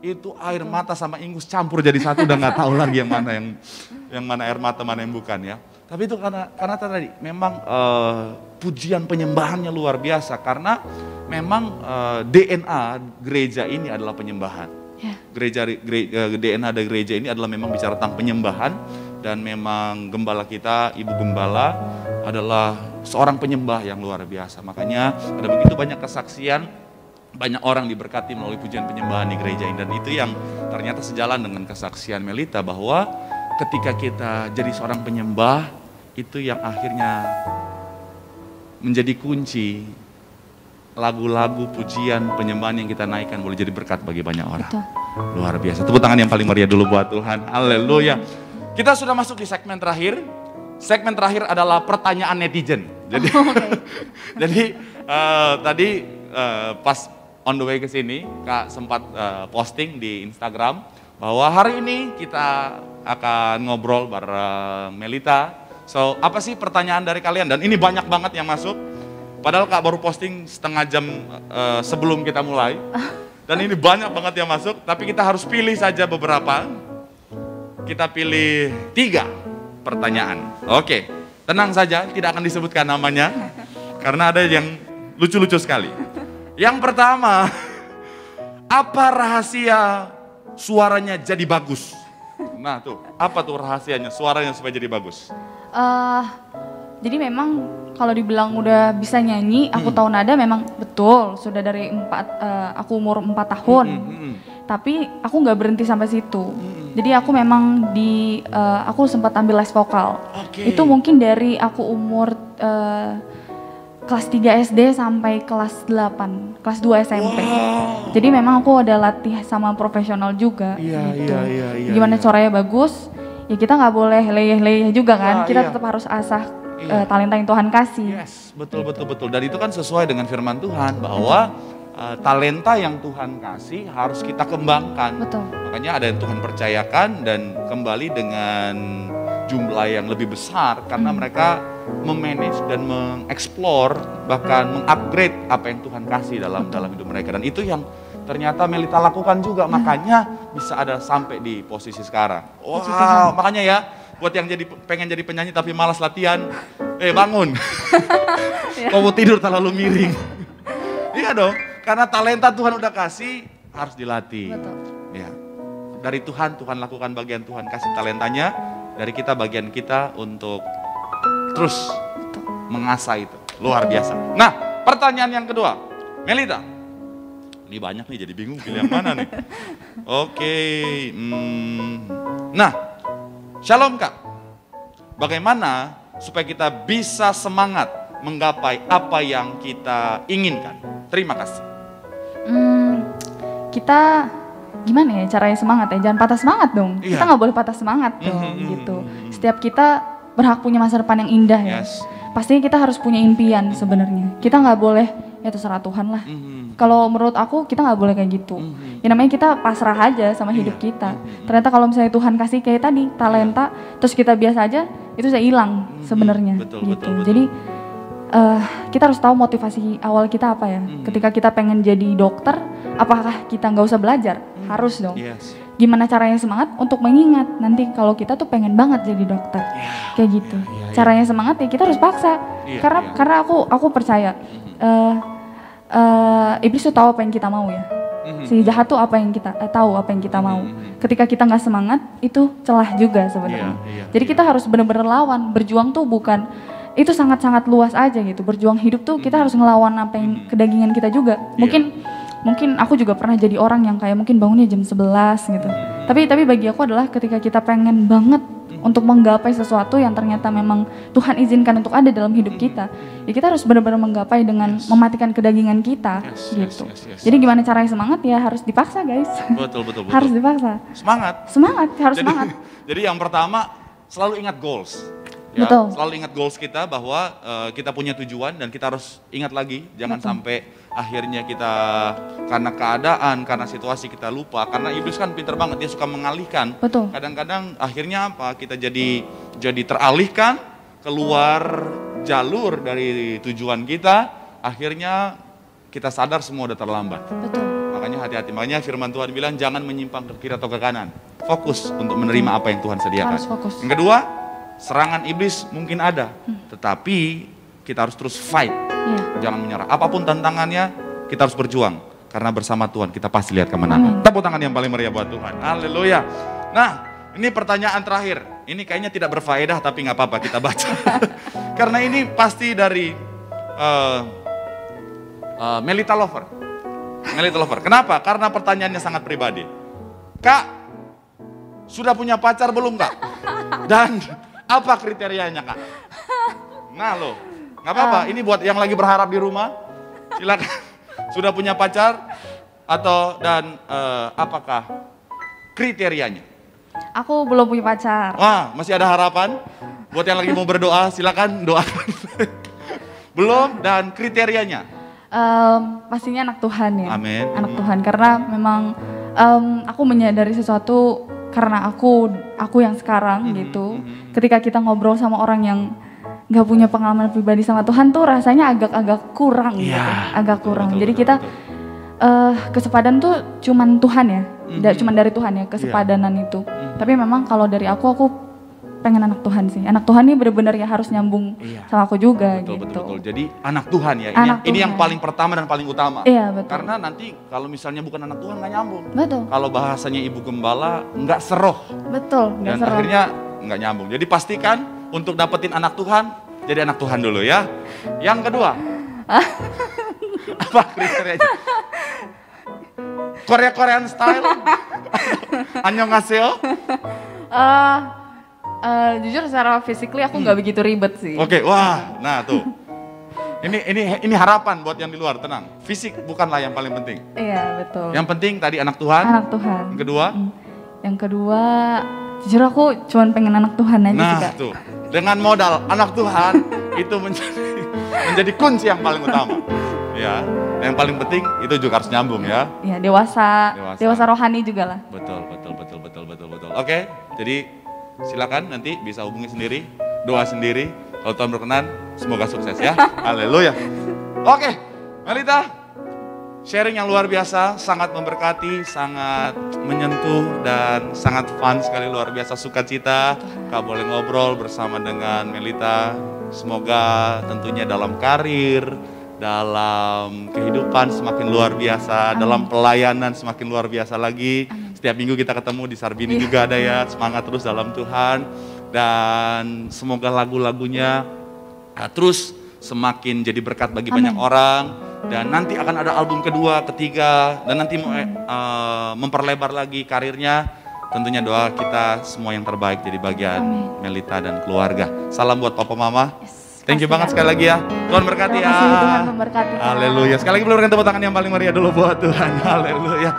Itu air mata sama ingus campur jadi satu, udah nggak tahu lagi yang mana air mata, mana yang bukan ya. Tapi itu karena tadi memang pujian penyembahannya luar biasa, karena memang DNA gereja ini adalah penyembahan. DNA dari gereja ini adalah memang bicara tentang penyembahan, dan memang gembala kita, Ibu Gembala adalah seorang penyembah yang luar biasa. Makanya ada begitu banyak kesaksian banyak orang diberkati melalui pujian penyembahan di gereja ini. Dan itu yang ternyata sejalan dengan kesaksian Melita, bahwa ketika kita jadi seorang penyembah, itu yang akhirnya menjadi kunci lagu-lagu pujian penyembahan yang kita naikkan boleh jadi berkat bagi banyak orang. Betul. Luar biasa. Tepuk tangan yang paling meriah dulu buat Tuhan. Haleluya. Kita sudah masuk di segmen terakhir. Segmen terakhir adalah pertanyaan netizen. Jadi, jadi tadi pas on the way ke sini, Kak sempat posting di Instagram bahwa hari ini kita akan ngobrol bareng Melita. So, apa sih pertanyaan dari kalian? Dan ini banyak banget yang masuk. Padahal Kak baru posting setengah jam sebelum kita mulai. Dan ini banyak banget yang masuk, tapi kita harus pilih saja beberapa. Kita pilih 3 pertanyaan. Oke, tenang saja, tidak akan disebutkan namanya. Karena ada yang lucu-lucu sekali. Yang pertama, apa rahasia suaranya jadi bagus? Nah tuh, apa tuh rahasianya suaranya supaya jadi bagus? Jadi memang kalau dibilang udah bisa nyanyi, aku tahu nada memang betul. Sudah dari aku umur 4 tahun. Tapi aku nggak berhenti sampai situ. Jadi aku memang aku sempat ambil les vokal. Itu mungkin dari aku umur kelas 3 SD sampai kelas 8, kelas 2 SMP. Jadi memang aku ada latih sama profesional juga. Gitu. Gimana caranya bagus? Ya kita nggak boleh leyeh-leyeh juga kan. Kita tetap harus asah talenta yang Tuhan kasih. Yes, betul. Dan itu kan sesuai dengan firman Tuhan bahwa talenta yang Tuhan kasih harus kita kembangkan. Betul. Makanya ada yang Tuhan percayakan dan kembali dengan jumlah yang lebih besar karena mereka memanage dan mengeksplor bahkan mengupgrade apa yang Tuhan kasih dalam hidup mereka. Dan itu yang ternyata Melita lakukan juga, makanya bisa ada sampai di posisi sekarang. Wow, makanya ya buat yang pengen jadi penyanyi tapi malas latihan, bangun. Kamu tidur terlalu miring. Iya dong, karena talenta Tuhan udah kasih harus dilatih. Betul. Ya. Dari Tuhan lakukan bagian Tuhan kasih talentanya, dari kita bagian kita untuk terus mengasah itu. Luar biasa. Nah, pertanyaan yang kedua. Melita, ini banyak nih jadi bingung pilih yang mana nih. Oke. Nah, shalom Kak. Bagaimana supaya kita bisa semangat menggapai apa yang kita inginkan? Terima kasih. Kita gimana ya caranya semangat ya? Jangan patah semangat dong. Kita nggak boleh patah semangat dong gitu. Setiap kita berhak punya masa depan yang indah ya. Pastinya kita harus punya impian sebenarnya. Kita nggak boleh ya terserah Tuhan lah. Kalau menurut aku kita nggak boleh kayak gitu. Ya namanya kita pasrah aja sama hidup kita. Ternyata kalau misalnya Tuhan kasih kayak tadi talenta, terus kita biasa aja, itu saya hilang sebenarnya. Betul. Jadi kita harus tahu motivasi awal kita apa ya. Ketika kita pengen jadi dokter, apakah kita nggak usah belajar? Harus dong. Gimana caranya semangat untuk mengingat nanti kalau kita tuh pengen banget jadi dokter, kayak gitu. Caranya semangat ya kita harus paksa. Karena aku percaya iblis tuh tahu apa yang kita mau ya. Si jahat tuh apa yang kita tahu apa yang kita mau. Ketika kita nggak semangat itu celah juga sebenarnya. Jadi kita harus benar-benar lawan. Berjuang tuh bukan itu sangat-sangat luas aja gitu. Berjuang hidup tuh kita harus ngelawan apa yang kedagingan kita juga. Mungkin aku juga pernah jadi orang yang kayak mungkin bangunnya jam 11 gitu. Tapi bagi aku adalah ketika kita pengen banget untuk menggapai sesuatu yang ternyata memang Tuhan izinkan untuk ada dalam hidup kita, ya kita harus benar-benar menggapai dengan mematikan kedagingan kita gitu. Jadi gimana caranya semangat ya harus dipaksa guys. Betul. Harus dipaksa. Semangat harus semangat. Jadi yang pertama selalu ingat goals. Ya, selalu ingat goals kita bahwa kita punya tujuan dan kita harus ingat lagi, jangan sampai akhirnya kita karena keadaan, karena situasi kita lupa, karena iblis kan pintar banget, dia suka mengalihkan. Kadang-kadang akhirnya apa? Kita jadi teralihkan keluar jalur dari tujuan kita, akhirnya kita sadar semua udah terlambat. Makanya hati-hati, makanya firman Tuhan bilang jangan menyimpang ke kiri atau ke kanan. Fokus untuk menerima apa yang Tuhan sediakan. Yang kedua, serangan iblis mungkin ada, tetapi kita harus terus fight, jangan menyerah. Apapun tantangannya, kita harus berjuang. Karena bersama Tuhan kita pasti lihat kemenangan. Tepuk tangan yang paling meriah buat Tuhan. Haleluya. Nah, ini pertanyaan terakhir. Ini kayaknya tidak berfaedah, tapi nggak apa-apa kita baca. Karena ini pasti dari Melita Lover. Melita Lover. Kenapa? Karena pertanyaannya sangat pribadi. Kak, sudah punya pacar belum Kak? Dan apa kriterianya Kak? Nah loh, nggak apa-apa. Ini buat yang lagi berharap di rumah. Silakan. Sudah punya pacar dan apakah kriterianya? Aku belum punya pacar. Wah, masih ada harapan. Buat yang lagi mau berdoa, silakan doakan. Belum, dan kriterianya? Pastinya anak Tuhan ya. Amin. Anak Tuhan, karena memang aku menyadari sesuatu karena aku yang sekarang gitu. Ketika kita ngobrol sama orang yang nggak punya pengalaman pribadi sama Tuhan tuh rasanya agak kurang gitu, agak kurang. Betul, Jadi kita kesepadan tuh cuman Tuhan ya, cuman dari Tuhan ya kesepadanan itu. Tapi memang kalau dari aku pengen anak Tuhan sih. Anak Tuhan ini benar-benar ya harus nyambung sama aku juga betul, gitu. Betul. Jadi anak Tuhan ya. Ini yang paling pertama dan paling utama. Iya betul. Karena nanti kalau misalnya bukan anak Tuhan nggak nyambung. Betul. Kalau bahasanya Ibu Gembala nggak seroh. Betul. Dan akhirnya nggak nyambung. Jadi pastikan untuk dapetin anak Tuhan, jadi anak Tuhan dulu ya. Yang kedua, apa kriterianya? Korean style? Annyeonghaseyo? Jujur secara physically aku nggak begitu ribet sih. Oke, wah, nah tuh. Ini harapan buat yang di luar, tenang. Fisik bukanlah yang paling penting. Iya, betul. Yang penting tadi anak Tuhan. Anak Tuhan. Yang kedua? Yang kedua, jujur aku cuman pengen anak Tuhan aja juga. Nah, tuh. Dengan modal anak Tuhan itu menjadi kunci yang paling utama. Ya, yang paling penting itu juga harus nyambung ya. Iya, dewasa rohani juga lah. Betul. Oke, jadi silakan nanti bisa hubungi sendiri, doa sendiri. Kalau Tuhan berkenan, semoga sukses ya. Haleluya. Oke, Melita, sharing yang luar biasa, sangat memberkati, sangat menyentuh dan sangat fun sekali, luar biasa, sukacita. Kak boleh ngobrol bersama dengan Melita. Semoga tentunya dalam karir, dalam kehidupan semakin luar biasa, dalam pelayanan semakin luar biasa lagi. Setiap minggu kita ketemu di Sarbini juga ada ya, semangat terus dalam Tuhan. Dan semoga lagu-lagunya terus semakin jadi berkat bagi banyak orang. Dan nanti akan ada album kedua, ketiga, dan nanti memperlebar lagi karirnya. Tentunya doa kita semua yang terbaik jadi bagian Melita dan keluarga. Salam buat Papa Mama. Thank you banget sekali lagi ya. Tuhan berkati ya. Tuhan memberkati. Haleluya. Sekali lagi berikan tepuk tangan yang paling meriah dulu buat Tuhan. Haleluya.